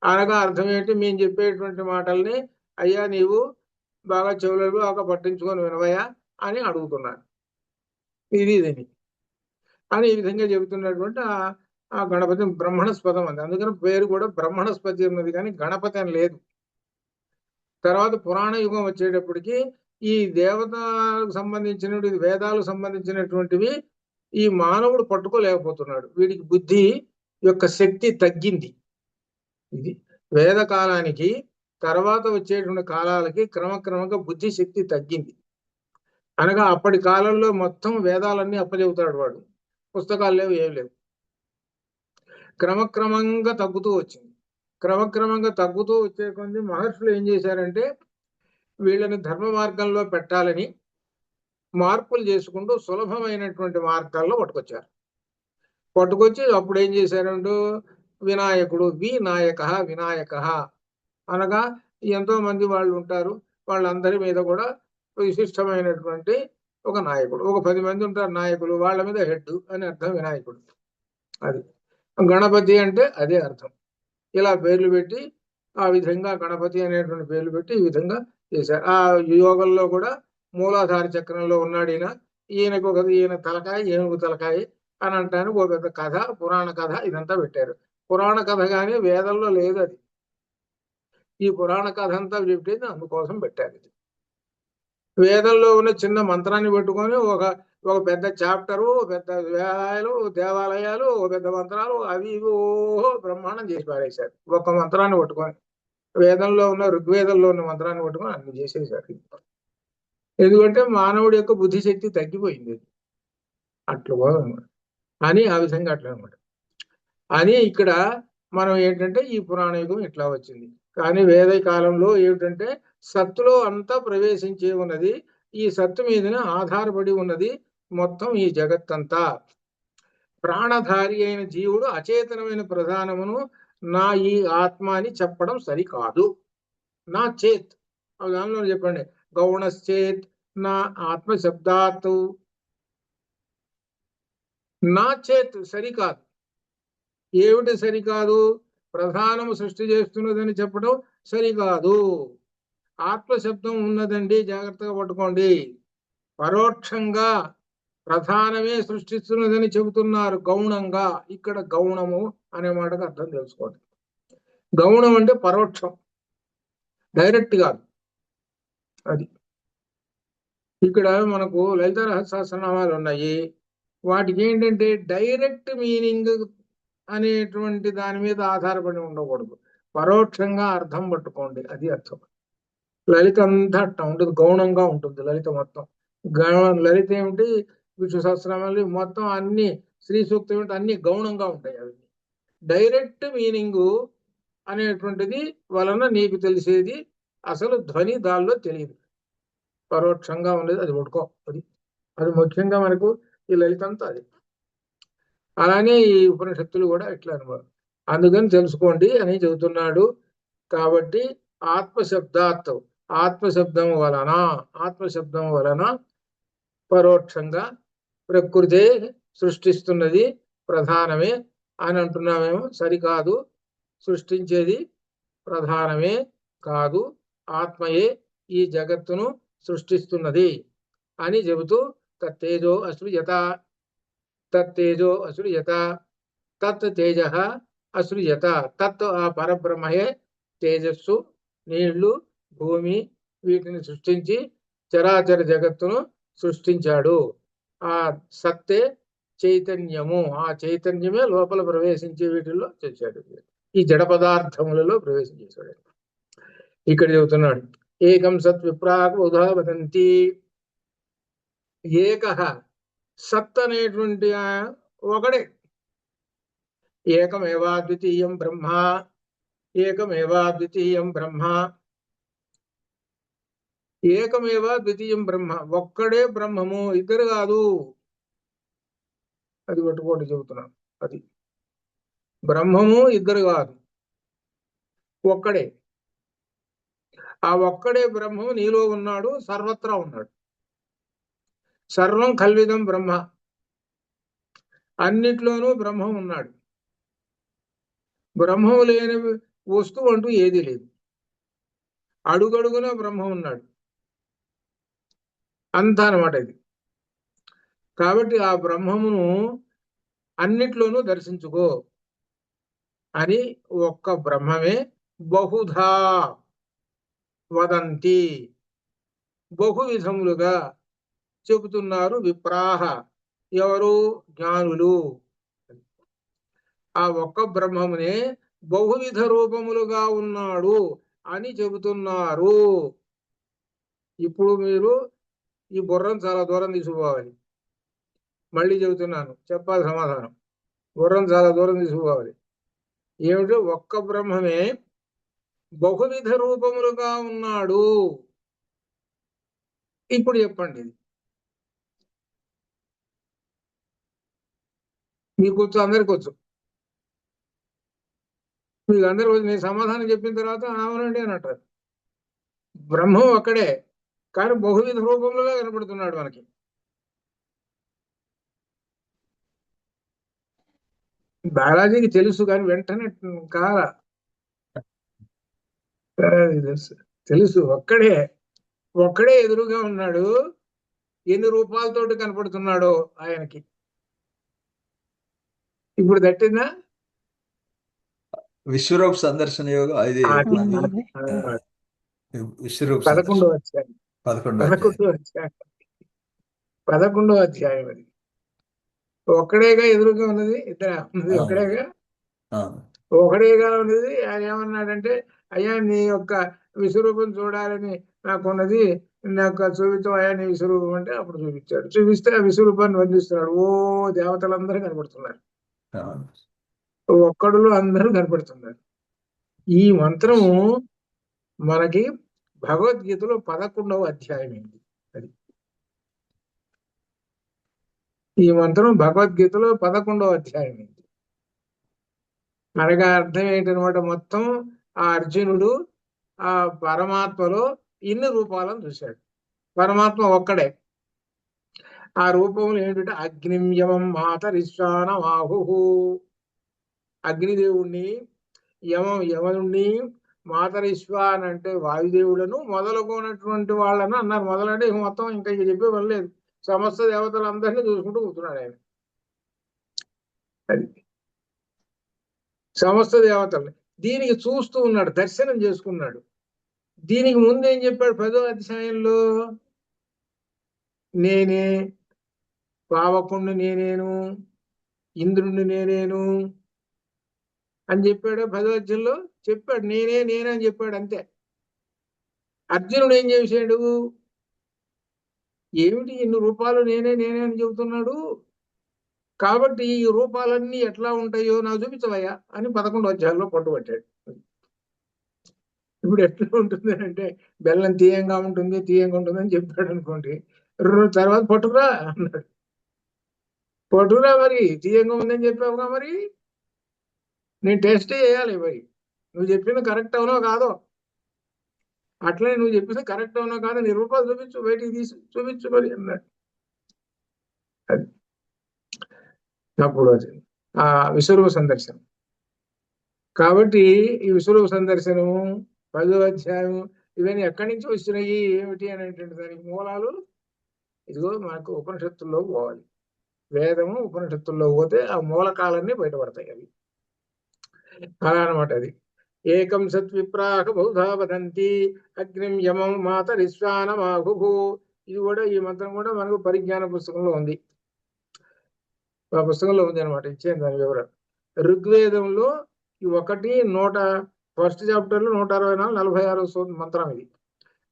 అనగా అర్థం ఏంటి, మేము చెప్పేటువంటి మాటల్ని అయ్యా నీవు బాగా చెవులకు బాగా పట్టించుకొని వినవయ్యా అని అడుగుతున్నారు. ఇది అని ఈ విధంగా చెబుతున్నటువంటి ఆ గణపతి బ్రహ్మణస్పదం అంది. అందుకని పేరు కూడా బ్రహ్మణస్పతి ఉన్నది, కానీ గణపతి అని లేదు. తర్వాత పురాణ యుగం వచ్చేటప్పటికి ఈ దేవతలకు సంబంధించినటువంటి వేదాలకు సంబంధించినటువంటివి ఈ మానవుడు పట్టుకోలేకపోతున్నాడు. వీడికి బుద్ధి యొక్క శక్తి తగ్గింది. ఇది వేద కాలానికి తర్వాత వచ్చేటువంటి కాలాలకి క్రమక్రమంగా బుద్ధి శక్తి తగ్గింది. అనగా అప్పటి కాలంలో మొత్తం వేదాలన్నీ అప్పచెబుతాడు వాడు, పుస్తకాలు లేవు, ఏం లేవు. క్రమక్రమంగా తగ్గుతూ వచ్చింది. క్రమక్రమంగా తగ్గుతూ వచ్చే కొంది మహర్షులు ఏం చేశారంటే, వీళ్ళని ధర్మ మార్గంలో పెట్టాలని మార్పులు చేసుకుంటూ సులభమైనటువంటి మార్గాల్లో పట్టుకొచ్చి అప్పుడు ఏం చేశారంటూ, వినాయకుడు వినాయక అనగా ఎంతో మంది వాళ్ళు ఉంటారు, వాళ్ళందరి మీద కూడా విశిష్టమైనటువంటి ఒక నాయకుడు. ఒక 10 మంది ఉంటారు నాయకులు, వాళ్ళ మీద హెడ్ అని అర్థం వినాయకుడు. అది గణపతి అంటే అదే అర్థం. ఇలా పేర్లు పెట్టి ఆ విధంగా గణపతి అనేటువంటి పేర్లు పెట్టి ఈ విధంగా చేశారు. ఆ యోగంలో కూడా మూలాధార చక్రంలో ఉన్నాడు ఈయనకు ఒక ఈయన తలకాయ, ఏనుగు తలకాయ అని అంటానికి ఒక పెద్ద కథ, పురాణ కథ ఇదంతా పెట్టారు. పురాణ కథ కానీ వేదంలో లేదు. అది ఈ పురాణ కథ అంతా చెప్పేది అందుకోసం పెట్టారు. ఇది వేదంలో ఉన్న చిన్న మంత్రాన్ని పెట్టుకొని ఒక పెద్ద చాప్టరు, పెద్ద దేవాలయాలు, పెద్ద మంత్రాలు అవి ఇవి బ్రహ్మాండం చేసి పారేశారు. ఒక మంత్రాన్ని పట్టుకొని, వేదంలో ఉన్న ఋగ్వేదంలో ఉన్న మంత్రాన్ని పట్టుకొని అన్ని చేసేసారు. ఎందుకంటే మానవుడి యొక్క బుద్ధిశక్తి తగ్గిపోయింది. అట్లా అని ఆ విధంగా అట్లా అనమాట. అని ఇక్కడ మనం ఏంటంటే ఈ పురాణ యుగం ఇట్లా వచ్చింది. కానీ వేద కాలంలో ఏమిటంటే సత్తులో అంతా ప్రవేశించే ఉన్నది, ఈ సత్తు మీదనే ఆధారపడి ఉన్నది మొత్తం ఈ జగత్తంతా. ప్రాణధారి అయిన జీవుడు అచేతనమైన ప్రధానమును నా ఈ ఆత్మ అని చెప్పడం సరికాదు. నా చేత్ దానిలో చెప్పండి, గౌణశ్చేత్ నా ఆత్మ శబ్దాత్, నా చేత్ సరికాదు. ఏమిటి సరికాదు, ప్రధానము సృష్టి చేస్తున్నదని చెప్పడం సరికాదు. ఆత్మశబ్దం ఉన్నదండి, జాగ్రత్తగా పట్టుకోండి. పరోక్షంగా ప్రధానమే సృష్టిస్తున్నదని చెబుతున్నారు గౌణంగా. ఇక్కడ గౌణము అనే మాటకు అర్థం తెలుసుకోండి. గౌణం అంటే పరోక్షం, డైరెక్ట్ కాదు. అది ఇక్కడ మనకు లలిత సహస్రనామాలు ఉన్నాయి, వాటికి ఏంటంటే డైరెక్ట్ మీనింగ్ అనేటువంటి దాని మీద ఆధారపడి ఉండకూడదు, పరోక్షంగా అర్థం పట్టుకోండి, అది అర్థం. లలిత అంతా అట్లా ఉంటుంది, గౌణంగా ఉంటుంది లలిత మొత్తం. లలిత ఏమిటి, విష్ణు సహస్రనామాలు మొత్తం అన్ని, శ్రీ సూక్తం ఏమిటి, అన్ని గౌణంగా ఉంటాయి. అవి డైరెక్ట్ మీనింగ్ అనేటువంటిది వలన నీకు తెలిసేది అసలు ధ్వని దానిలో తెలియదు, పరోక్షంగా ఉండేది అది పట్టుకో. అది అది ముఖ్యంగా మనకు ఈ లలిత అంతా అది. అలానే ఈ ఉపనిషత్తులు కూడా ఇట్లా అనమాట. అందుకని తెలుసుకోండి అని చెబుతున్నాడు. కాబట్టి ఆత్మశబ్దాత్, ఆత్మశబ్దం వలన పరోక్షంగా ప్రకృతే సృష్టిస్తున్నది ప్రధానమే అని అంటున్నామేమో. సరికాదు, సృష్టించేది ప్రధానమే కాదు, ఆత్మయే ఈ జగత్తును సృష్టిస్తున్నది అని చెబుతూ తత్తేజో అసృజత, తత్తేజో అసృజత, తత్ తేజ అసృజత. తత్ ఆ పరబ్రహ్మయే తేజస్సు, నీళ్లు, భూమి వీటిని సృష్టించి చరాచర జగత్తును సృష్టించాడు. ఆ సత్తే చైతన్యము, ఆ చైతన్యమే లోపల ప్రవేశించే వీటిల్లో చేశాడు, ఈ జడ పదార్థములలో ప్రవేశించేశాడు. ఇక్కడ చెబుతున్నాడు ఏకం సత్ విప్రాక్ బహుధా వదంతి. ఏక సత్ అనేటువంటి ఒకడే, ఏకమేవా ద్వితీయం బ్రహ్మ, ఏకమేవా ద్వితీయం బ్రహ్మ, ఏకమేవా ద్వితీయం బ్రహ్మ, ఒక్కడే బ్రహ్మము, ఇద్దరు కాదు. అది పట్టుకోండి చెబుతున్నాను. అది బ్రహ్మము ఇద్దరు కాదు, ఒక్కడే. ఆ ఒక్కడే బ్రహ్మము నీలో ఉన్నాడు, సర్వత్రా ఉన్నాడు. సర్వం కల్విదం బ్రహ్మ, అన్నిట్లోనూ బ్రహ్మం ఉన్నాడు. బ్రహ్మము లేని వస్తువు అంటూ ఏదీ లేదు, అడుగడుగున బ్రహ్మం ఉన్నాడు అంతా అనమాట ఇది. కాబట్టి ఆ బ్రహ్మమును అన్నిట్లోనూ దర్శించుకో అని ఒక్క బ్రహ్మమే బహుధా వదంతి, బహు విధములుగా చెబుతున్నారు విప్రాహ, ఎవరు, జ్ఞానులు. ఆ ఒక్క బ్రహ్మమునే బహువిధ రూపములుగా ఉన్నాడు అని చెబుతున్నారు. ఇప్పుడు మీరు ఈ బుర్రం చాలా దూరం తీసుకుపోవాలి. మళ్ళీ చెబుతున్నాను, చెప్పాలి సమాధానం. గుర్రం చాలా దూరం తీసుకుపోవాలి. ఏమిటో, ఒక్క బ్రహ్మమే బహువిధ రూపములుగా ఉన్నాడు. ఇప్పుడు చెప్పండి, ఇది మీకు వచ్చు, అందరికి వచ్చు. మీకు అందరికి వచ్చు. నేను సమాధానం చెప్పిన తర్వాత అవునండి అని అంటారు. బ్రహ్మం ఒక్కడే, కానీ బహువిధ రూపములుగా కనపడుతున్నాడు మనకి. బాలాజీకి తెలుసు, కానీ వెంటనే కాల తెలుసు, తెలుసు. ఒక్కడే, ఒక్కడే ఎదురుగా ఉన్నాడు. ఎన్ని రూపాలతోటి కనపడుతున్నాడో ఆయనకి. ఇప్పుడు తట్టిందా? విశ్వరూప సందర్శన యోగం ఇది విశ్వరూప 11వ అధ్యాయం. 11వ అధ్యాయం అది. ఒక్కడేగా ఎదురుగా ఉన్నది, ఇద్దరు ఉన్నది ఒక్కడేగా, ఒకడేగా ఉన్నది. ఆయన ఏమన్నాడంటే, అయ్యా నీ యొక్క విశ్వరూపం చూడాలని నాకున్నది, నాకు చూపించం అయ్యా నీ విశ్వరూపం అంటే అప్పుడు చూపించాడు. చూపిస్తే ఆ విశ్వరూపాన్ని వర్ణిస్తున్నాడు. ఓ దేవతలందరూ కనపడుతున్నారు, ఒక్కడులో అందరూ కనపడుతున్నారు. ఈ మంత్రము మనకి భగవద్గీతలో 11వ అధ్యాయం ఏంటి అది. ఈ మంత్రం భగవద్గీతలో 11వ అధ్యాయం ఏంటి. అనగా అర్థం ఏంటనమాట, మొత్తం ఆ అర్జునుడు ఆ పరమాత్మలో ఇన్ని రూపాలను చూశాడు. పరమాత్మ ఒక్కడే. ఆ రూపములు ఏంటంటే అగ్నిం యమం మాతరిశ్వానమాహు, అగ్నిదేవుణ్ణి, యమనుణ్ణి, మాతరిశ్వాన్ అంటే వాయుదేవులను మొదలుకున్నటువంటి వాళ్ళను అన్నారు. మొదలంటే మొత్తం ఇంకా చెప్పే పని లేదు, సమస్త దేవతలందరినీ చూసుకుంటూ కూర్చున్నాడు ఆయన. అది సమస్త దేవతల్ని దీనికి చూస్తూ ఉన్నాడు, దర్శనం చేసుకున్నాడు. దీనికి ముందు ఏం చెప్పాడు 10వ అధ్యాయంలో, నేనే, పావకుణ్ణి నేనేను, ఇంద్రుణ్ణి నేనేను అని చెప్పాడు. 10వ అధ్యాయంలో చెప్పాడు, నేనే నేనే అని చెప్పాడు, అంతే. అర్జునుడు ఏం చేశాడు? ఏమిటి ఇన్ని రూపాలు నేనే నేనే అని చెబుతున్నాడు, కాబట్టి ఈ రూపాలన్నీ ఎట్లా ఉంటాయో నాకు చూపించవయ్యా అని 11 అధ్యాయంలో పట్టుబట్టాడు. ఇప్పుడు ఎట్లా ఉంటుంది అంటే బెల్లం తీయంగా ఉంటుంది తీయంగా ఉంటుంది అని చెప్పాడు అనుకోండి, తర్వాత పట్టుకురా అన్నాడు. పట్టుకురా, మరి తీయంగా ఉందని చెప్పావుగా, మరి నేను టెస్ట్ చేయాలి, మరి నువ్వు చెప్పింది కరెక్ట్ అవునో కాదో. అట్లనే నువ్వు చెప్పింది కరెక్ట్ అవునో కాదో నీ రూపాలు చూపించు, బయటికి తీసి చూపించు మరి అన్నాడు. అది అప్పుడు అది ఆ విశ్వరూప సందర్శనం. కాబట్టి ఈ విశ్వరూప సందర్శనం 10వ అధ్యాయం ఇవన్నీ ఎక్కడి నుంచి వచ్చినాయి ఏమిటి అనేటువంటి దానికి మూలాలు ఇదిగో మనకు ఉపనిషత్తుల్లో పోవాలి. వేదము ఉపనిషత్తుల్లో పోతే ఆ మూలకాలన్నీ బయటపడతాయి. అవి అలా అనమాట. అది ఏకం సత్విప్రాహ బహుధా వదంతి అగ్నిం యమం మాతరిశ్వానమాహు. ఇది కూడా ఈ మంత్రం కూడా మనకు పరిజ్ఞాన పుస్తకంలో ఉంది. ఆ పుస్తకంలో ఉంది అనమాట. ఇచ్చేది దాని వివరాలు. ఋగ్వేదంలో ఈ 1 చాప్టర్లో 164 46 మంత్రం ఇది.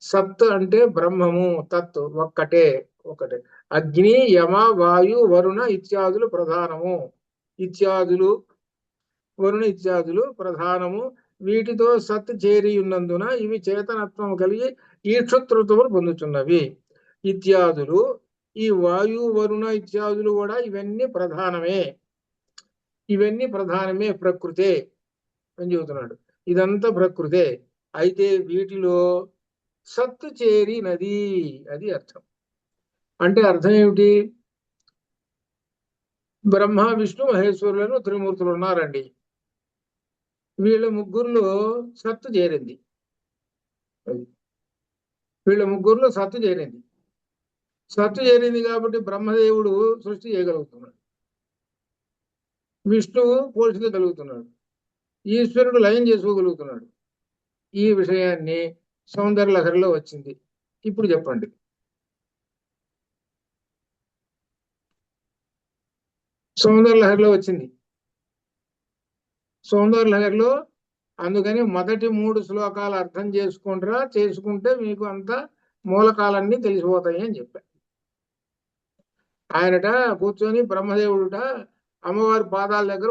సత్ అంటే బ్రహ్మము, తత్ ఒక్కటే. అగ్ని యమ వాయు వరుణ ఇత్యాదులు ప్రధానము. వరుణ ఇత్యాదులు ప్రధానము. వీటితో సత్ చేరి ఉన్నందున ఇవి చేతనత్వం కలిగి ఈక్షుతృత్వములు పొందుతున్నవి. ఇత్యాదులు ఈ వాయు వరుణ ఇత్యాదులు కూడా ఇవన్నీ ప్రధానమే, ప్రకృతే అని చెబుతున్నాడు. ఇదంతా ప్రకృతే. అయితే వీటిలో సత్తు చేరినది, అది అర్థం. అంటే అర్థం ఏమిటి? బ్రహ్మ విష్ణు మహేశ్వరులను త్రిమూర్తులు ఉన్నారండి. వీళ్ళ ముగ్గురులో సత్తు చేరింది. సత్తు చేరింది కాబట్టి బ్రహ్మదేవుడు సృష్టి చేయగలుగుతున్నాడు, విష్ణువు పోషించగలుగుతున్నాడు, ఈశ్వరుడు లయం చేసుకోగలుగుతున్నాడు. ఈ విషయాన్ని సౌందర్య లహరిలో వచ్చింది. ఇప్పుడు చెప్పండి. సౌందర్య లహరిలో వచ్చింది. సౌందర్య లహరిలో అందుకని మొదటి 3 శ్లోకాలు అర్థం చేసుకుంటే మీకు అంత మూలకాలన్నీ తెలిసిపోతాయి అని చెప్పారు. ఆయనట కూర్చొని బ్రహ్మదేవుడుట అమ్మవారి పాదాల దగ్గర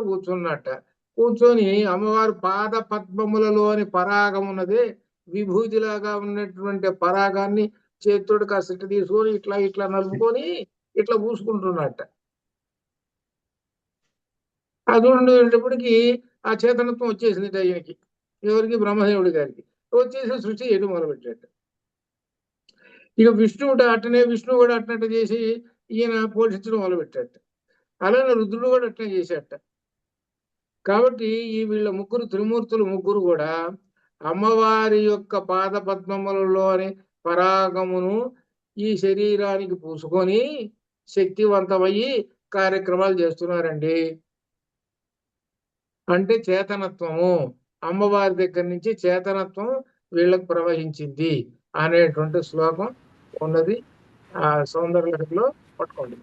కూర్చొని అమ్మవారి పాద పద్మములలోని పరాగం ఉన్నదే, విభూతిలాగా ఉన్నటువంటి పరాగాన్ని చేతుడు కాస్త తీసుకొని ఇట్లా నలుపుకొని ఇట్లా పూసుకుంటున్నట్ట. అది ఉండేటప్పటికి ఆ చేతనత్వం వచ్చేసింది ఆయనకి. ఎవరికి? బ్రహ్మదేవుడి గారికి. వచ్చేసి సృష్టి చేయడం మొదలుపెట్టాడు. ఇక విష్ణువు కూడా అట్నట్టు చేసి ఈయన పోషించడం మొదలుపెట్టాడు. అలానే రుద్రుడు కూడా అట్నే చేశాట. కాబట్టి ఈ వీళ్ళ త్రిమూర్తులు ముగ్గురు కూడా అమ్మవారి యొక్క పాద పద్మములలోని పరాగమును ఈ శరీరానికి పూసుకొని శక్తివంతమయ్యి కార్యక్రమాలు చేస్తున్నారండి. అంటే చేతనత్వము, అమ్మవారి దగ్గర నుంచి చేతనత్వం వీళ్ళకు ప్రవహించింది అనేటువంటి శ్లోకం ఉన్నది. ఆ సౌందర్యలో పట్టుకోండి.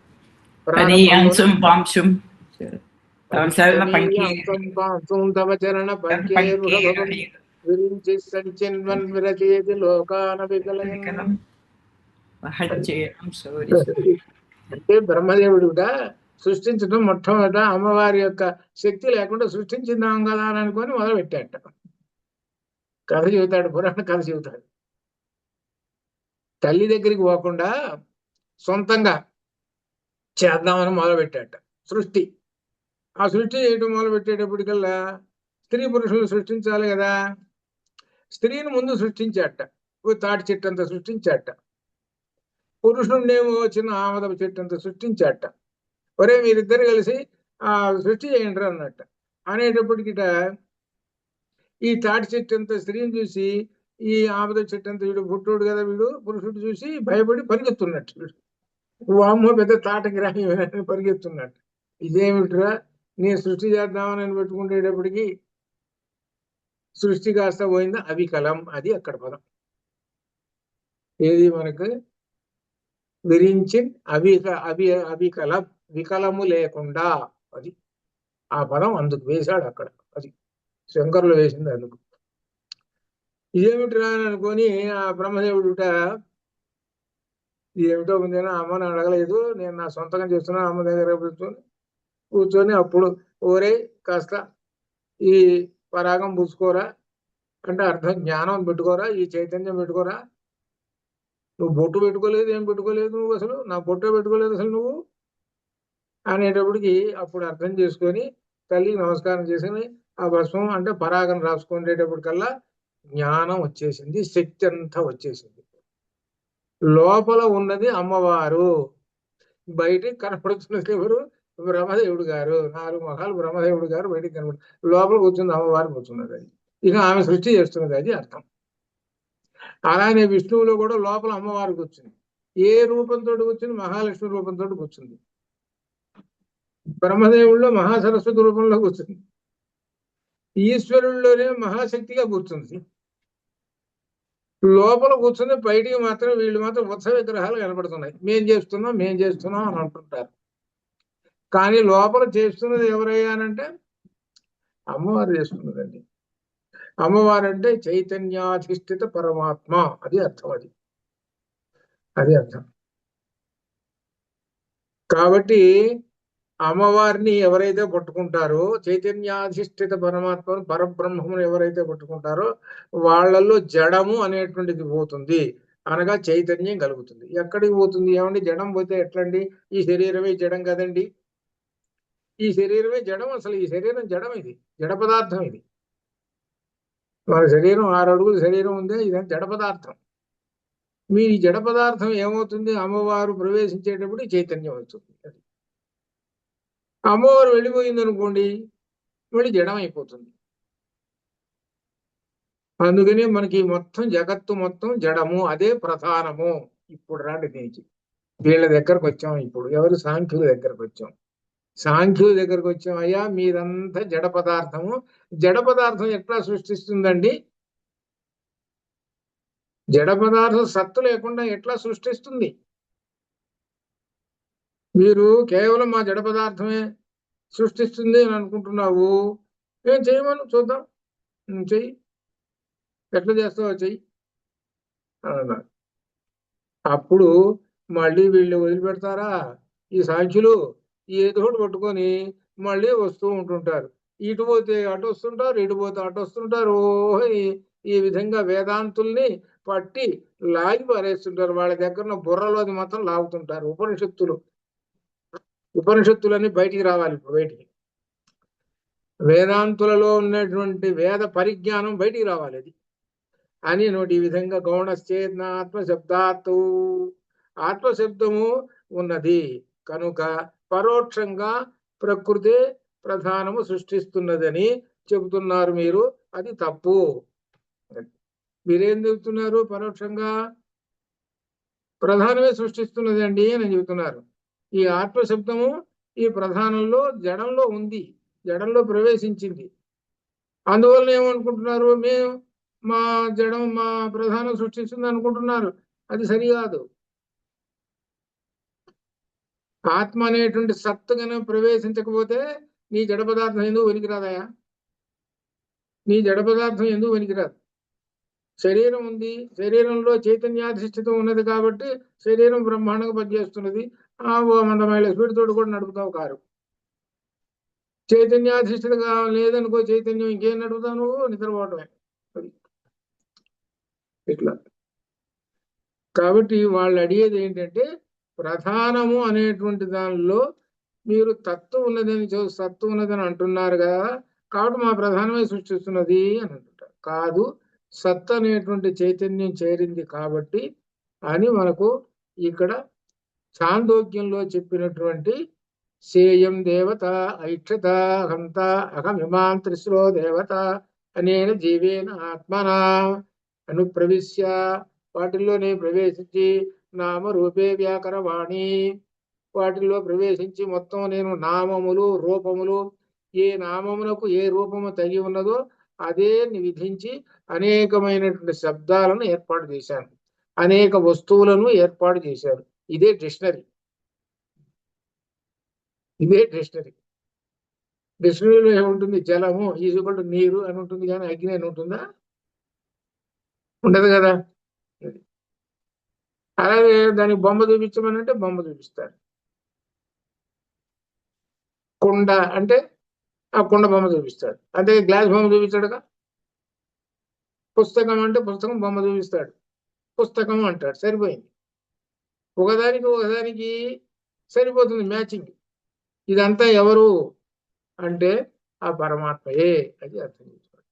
తవ చరణ పంకేరుహభవం విరించి సంచిన్వన్ విరచేతి లోకాన వికలయం. అంటే బ్రహ్మదేవుడుగా సృష్టించడం మొట్టమొదట అమ్మవారి యొక్క శక్తి లేకుండా సృష్టించిందాం కదా అని అనుకొని మొదలు పెట్టాట. కథ చెబుతాడు, పురాణ కథ చెబుతాడు. తల్లి దగ్గరికి పోకుండా సొంతంగా చేద్దామని మొదలు పెట్టాట సృష్టి. ఆ సృష్టి చేయడం మొదలు పెట్టేటప్పటికల్లా స్త్రీ పురుషులు సృష్టించాలి కదా. స్త్రీని ముందు సృష్టించాట, తాటి చెట్టు అంతా సృష్టించాట. పురుషుణ్ణేమో చిన్న ఆమద చెట్టు అంతా సృష్టించాట. ఒరే మీరిద్దరు కలిసి ఆ సృష్టి చేయండి అన్నట్ట. అనేటప్పటికిట ఈ తాటి చెట్టు అంతా స్త్రీని చూసి ఈ ఆమద చెట్టు అంతా వీడు పుట్టుడు కదా, వీడు పురుషుడు చూసి భయపడి పరిగెత్తున్నట్టు. వీడు వామ్మో పెద్ద తాటగ్రాహి పరిగెత్తున్నట్టు. ఇదేమిట్రా, నేను సృష్టి చేద్దామని పెట్టుకుంటేటప్పటికి సృష్టి కాస్త పోయిందా అవికలం. అది అక్కడ పదం. ఏది మనకు విరించి అవికలం, వికలము లేకుండా. అది ఆ పదం అందుకు వేశాడు అక్కడ. అది శంకరులు వేసింది అందుకు. ఇదేమిటిరా అని అనుకొని ఆ బ్రహ్మదేవుడుట ఏమిటో ఉంది అని అమ్మని అడగలేదు, నేను నా సొంతంగా చేస్తున్నా. అమ్మ దగ్గర కూర్చొని అప్పుడు ఓరే కాస్త ఈ పరాగం పుచ్చుకోరా అంటే అర్థం జ్ఞానం పెట్టుకోరా, ఈ చైతన్యం పెట్టుకోరా. నువ్వు బొట్టు పెట్టుకోలేదు, ఏం పెట్టుకోలేదు, నువ్వు అసలు నా బొట్టే పెట్టుకోలేదు అసలు నువ్వు అనేటప్పటికి అప్పుడు అర్థం చేసుకొని తల్లికి నమస్కారం చేసుకుని ఆ భస్మం అంటే పరాగం రాసుకునేటప్పటికల్లా జ్ఞానం వచ్చేసింది, శక్తి అంతా వచ్చేసింది. లోపల ఉన్నది అమ్మవారు, బయటికి కనపడుతున్నది ఎవరు? బ్రహ్మదేవుడు గారు. 4 ముఖాలు బ్రహ్మదేవుడు గారు బయటికి కనపడు, లోపల కూర్చుంది అమ్మవారు కూర్చున్నది. అది ఇక ఆమె సృష్టి చేస్తున్నది, అది అర్థం. అలానే విష్ణువులో కూడా లోపల అమ్మవారు కూర్చుంది. ఏ రూపంతో కూర్చుంది? మహాలక్ష్మి రూపంతో కూర్చుంది. బ్రహ్మదేవుల్లో మహాసరస్వతి రూపంలో కూర్చుంది. ఈశ్వరుల్లోనే మహాశక్తిగా కూర్చుంది. లోపల కూర్చుని బయటికి మాత్రం వీళ్ళు మాత్రం ఉత్సవ విగ్రహాలు కనపడుతున్నాయి. మేం చేస్తున్నాం అని అంటుంటారు. కానీ లోపల చేస్తున్నది ఎవరయ్యానంటే అమ్మవారు చేస్తున్నదండి. అమ్మవారు అంటే చైతన్యాధిష్ఠిత పరమాత్మ, అది అర్థం. అది అర్థం. కాబట్టి అమ్మవారిని ఎవరైతే పట్టుకుంటారో, చైతన్యాధిష్ఠిత పరమాత్మను పరబ్రహ్మను ఎవరైతే పట్టుకుంటారో వాళ్ళల్లో జడము అనేటువంటిది పోతుంది, అనగా చైతన్యం కలుగుతుంది. ఎక్కడికి పోతుంది? ఏమండి జడం పోతే ఎట్లండి? ఈ శరీరమే జడం కదండి. ఈ శరీరమే జడం. అసలు ఈ శరీరం జడం, ఇది జడ పదార్థం. ఇది మన శరీరం 6 అడుగుల శరీరం ఉందే, ఇదంతా జడ పదార్థం. మీ జడ పదార్థం ఏమవుతుంది? అమ్మవారు ప్రవేశించేటప్పుడు చైతన్యం అవుతుంది. అది అమ్మవారు వెళ్ళిపోయింది అనుకోండి, మళ్ళీ జడం అయిపోతుంది. అందుకని మనకి మొత్తం జగత్తు మొత్తం జడము, అదే ప్రధానము. ఇప్పుడు రాండి దీనికి, వీళ్ళ దగ్గరకు వచ్చాం. ఇప్పుడు ఎవరు? సాంఖ్యుల దగ్గరకు వచ్చాం. సాంఖ్యుల దగ్గరకు వచ్చాం. అయ్యా మీరంతా జడ పదార్థము. జడ పదార్థం ఎట్లా సృష్టిస్తుందండి? జడ పదార్థం సత్తు లేకుండా ఎట్లా సృష్టిస్తుంది? మీరు కేవలం మా జడ పదార్థమే సృష్టిస్తుంది అని అనుకుంటున్నావు. ఏం చేయమను చూద్దాం, చెయ్యి, ఎట్లా చేస్తావో చెయ్యి అన్నారు. అప్పుడు మళ్ళీ వీళ్ళు వదిలిపెడతారా? ఈ సాంఖ్యులు ఏదో ఒకటి పట్టుకొని మళ్ళీ వస్తూ ఉంటుంటారు. ఇటు పోతే అటు వస్తుంటారు, ఇటు పోతే అటు వస్తుంటారు. ఈ విధంగా వేదాంతుల్ని పట్టి లాగి పారేస్తుంటారు. వాళ్ళ దగ్గర బుర్రలోది మొత్తం లాగుతుంటారు. ఉపనిషత్తులన్నీ బయటికి రావాలి. ఇప్పుడు బయటికి వేదాంతులలో ఉన్నటువంటి వేద పరిజ్ఞానం బయటికి రావాలి. అది అని నోటి ఈ విధంగా గౌణశ్చేతన ఆత్మశబ్దాత్తు, ఆత్మశబ్దము ఉన్నది కనుక పరోక్షంగా ప్రకృతి ప్రధానము సృష్టిస్తున్నదని చెబుతున్నారు మీరు. అది తప్పు. మీరేం చెబుతున్నారు? పరోక్షంగా ప్రధానమే సృష్టిస్తున్నది అండి అని చెబుతున్నారు. ఈ ఆత్మశబ్దము ఈ ప్రధానంలో జడంలో ఉంది, జడంలో ప్రవేశించింది. అందువల్ల ఏమనుకుంటున్నారు? మేము మా జడం మా ప్రధానం సృష్టిస్తుంది అనుకుంటున్నారు. అది సరికాదు. ఆత్మ అనేటువంటి సత్తుగానే ప్రవేశించకపోతే నీ జడ పదార్థం ఎందుకు వెనికిరాదయా? నీ జడ పదార్థం ఎందుకు వెనికిరాదు? శరీరం ఉంది, శరీరంలో చైతన్యాధిష్ఠితం ఉన్నది కాబట్టి శరీరం బ్రహ్మాండంగా పనిచేస్తున్నది. 100 మైళ్ళ స్పీడ్ తోటి కూడా నడుపుతావు కారు. చైతన్యాధిష్ఠితగా లేదనుకో, చైతన్యం ఇంకేం నడుపుతావు? నువ్వు నిద్రపోవటమే. ఇట్లా కాబట్టి వాళ్ళు అడిగేది ఏంటంటే, ప్రధానము అనేటువంటి దానిలో మీరు తత్వం ఉన్నదని సత్తు ఉన్నదని అంటున్నారు కదా, కాబట్టి మా ప్రధానమే సృష్టిస్తున్నది అని అంటుంటారు. కాదు, సత్ అనేటువంటి చైతన్యం చేరింది కాబట్టి అని మనకు ఇక్కడ చాందోగ్యంలో చెప్పినటువంటి సేయం దేవత ఐక్షత హంత అహమిమాం త్రిశ్రో దేవత అనేన జీవేన ఆత్మనా అనుప్రవిశ్య, వాటిల్లోనే ప్రవేశించి నామ రూపే వ్యాకరవాణి, వాటిల్లో ప్రవేశించి మొత్తం నేను నామములు రూపములు, ఏ నామమునకు ఏ రూపము తగి ఉన్నదో అదే విధించి అనేకమైనటువంటి శబ్దాలను ఏర్పాటు చేశాను, అనేక వస్తువులను ఏర్పాటు చేశారు. ఇదే డిక్షనరీ. డిక్షనరీలో ఏముంటుంది? జలము ఈజ్వల్ టు నీరు అని ఉంటుంది, కానీ అగ్ని అని ఉంటుందా? ఉండదు కదా. అలాగే దానికి బొమ్మ చూపించమని అంటే బొమ్మ చూపిస్తారు. కుండ అంటే ఆ కుండ బొమ్మ చూపిస్తాడు, అదే గ్లాస్ బొమ్మ చూపించాడుగా. పుస్తకం అంటే పుస్తకం బొమ్మ చూపిస్తాడు, పుస్తకం అంటాడు, సరిపోయింది. ఒకదానికి సరిపోతుంది మ్యాచింగ్. ఇదంతా ఎవరు అంటే ఆ పరమాత్మయే, అది అర్థం చేసుకోండి.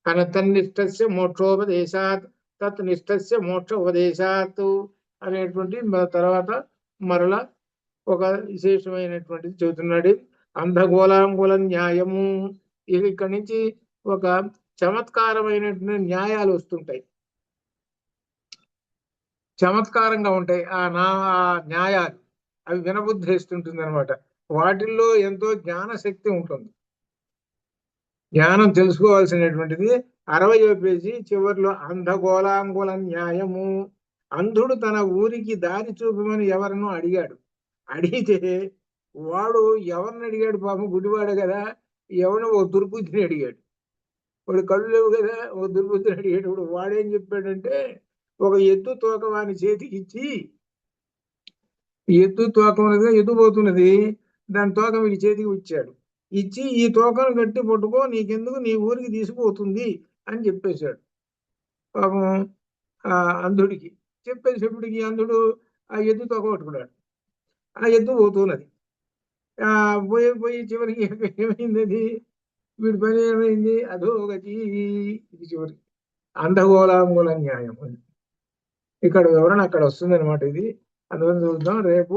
అనతన్నిష్టస్య మోక్షోపదేశాత్ తత్ నిష్టస్య మోక్ష ఉపదేశాత్ అనేటువంటి తర్వాత మరలా ఒక విశేషమైనటువంటిది చెబుతున్నాడు. అంధగోళాంగుల న్యాయము. ఇక్కడి నుంచి ఒక చమత్కారమైనటువంటి న్యాయాలు వస్తుంటాయి, చమత్కారంగా ఉంటాయి ఆ న్యాయాలు. అవి వినబుద్ధిస్తుంది అనమాట. వాటిల్లో ఎంతో జ్ఞానశక్తి ఉంటుంది, జ్ఞానం తెలుసుకోవాల్సినటువంటిది. 60వ పేజీ చివరిలో అంధగోళాంగుల న్యాయము. అంధుడు తన ఊరికి దారి చూపమని ఎవరినో అడిగాడు. అడిగితే వాడు ఎవరిని అడిగాడు, పాపం గుడివాడు కదా, ఎవరినో ఓ దుర్బుద్ధిని అడిగాడు. వాడు కళ్ళు లేవు కదా, ఓ దుర్బుద్ధిని అడిగేటప్పుడు వాడేం చెప్పాడంటే, ఒక ఎద్దు తోక వాని చేతికి ఇచ్చి, ఎద్దు తోక ఉన్నదిగా, ఎద్దు పోతున్నది, దాని తోక వీడి చేతికి ఇచ్చాడు. ఇచ్చి ఈ తోకను గట్టి పట్టుకో, నీకెందుకు, నీ ఊరికి తీసుకుపోతుంది అని చెప్పేశాడు పాపం ఆ అంధుడికి. చెప్పేసేపటికి అంధుడు ఆ ఎద్దు తోక పట్టుకున్నాడు. ఆ ఎద్దు పోతున్నది. పోయి చివరికి ఏమైంది, అది వీడి పని ఏమైంది, అధోగతి. ఇది చివరికి అంధగోళాంగుల న్యాయం. ఇక్కడ వివరణ అక్కడ వస్తుంది అనమాట. ఇది అందువల్ల చూద్దాం రేపు.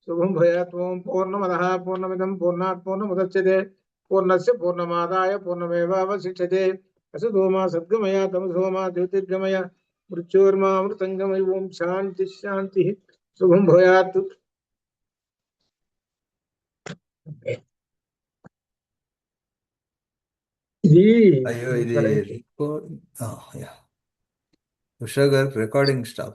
శుభం భయాత్వం పూర్ణమద పూర్ణమిదం పూర్ణాత్ పూర్ణముదచ్యతే పూర్ణస్య పూర్ణమాదాయ పూర్ణమేవావశిష్యతే. అసతోమా సద్గమయ తమసోమా జ్యోతిర్గమయ మృత్యోర్మామృతంగమయ. ఓం శాంతి శాంతి. శుభం భయాత్. ఇది అయ్యో ఇది రికార్డ్ ఉషా గారు రికార్డింగ్ స్టాప్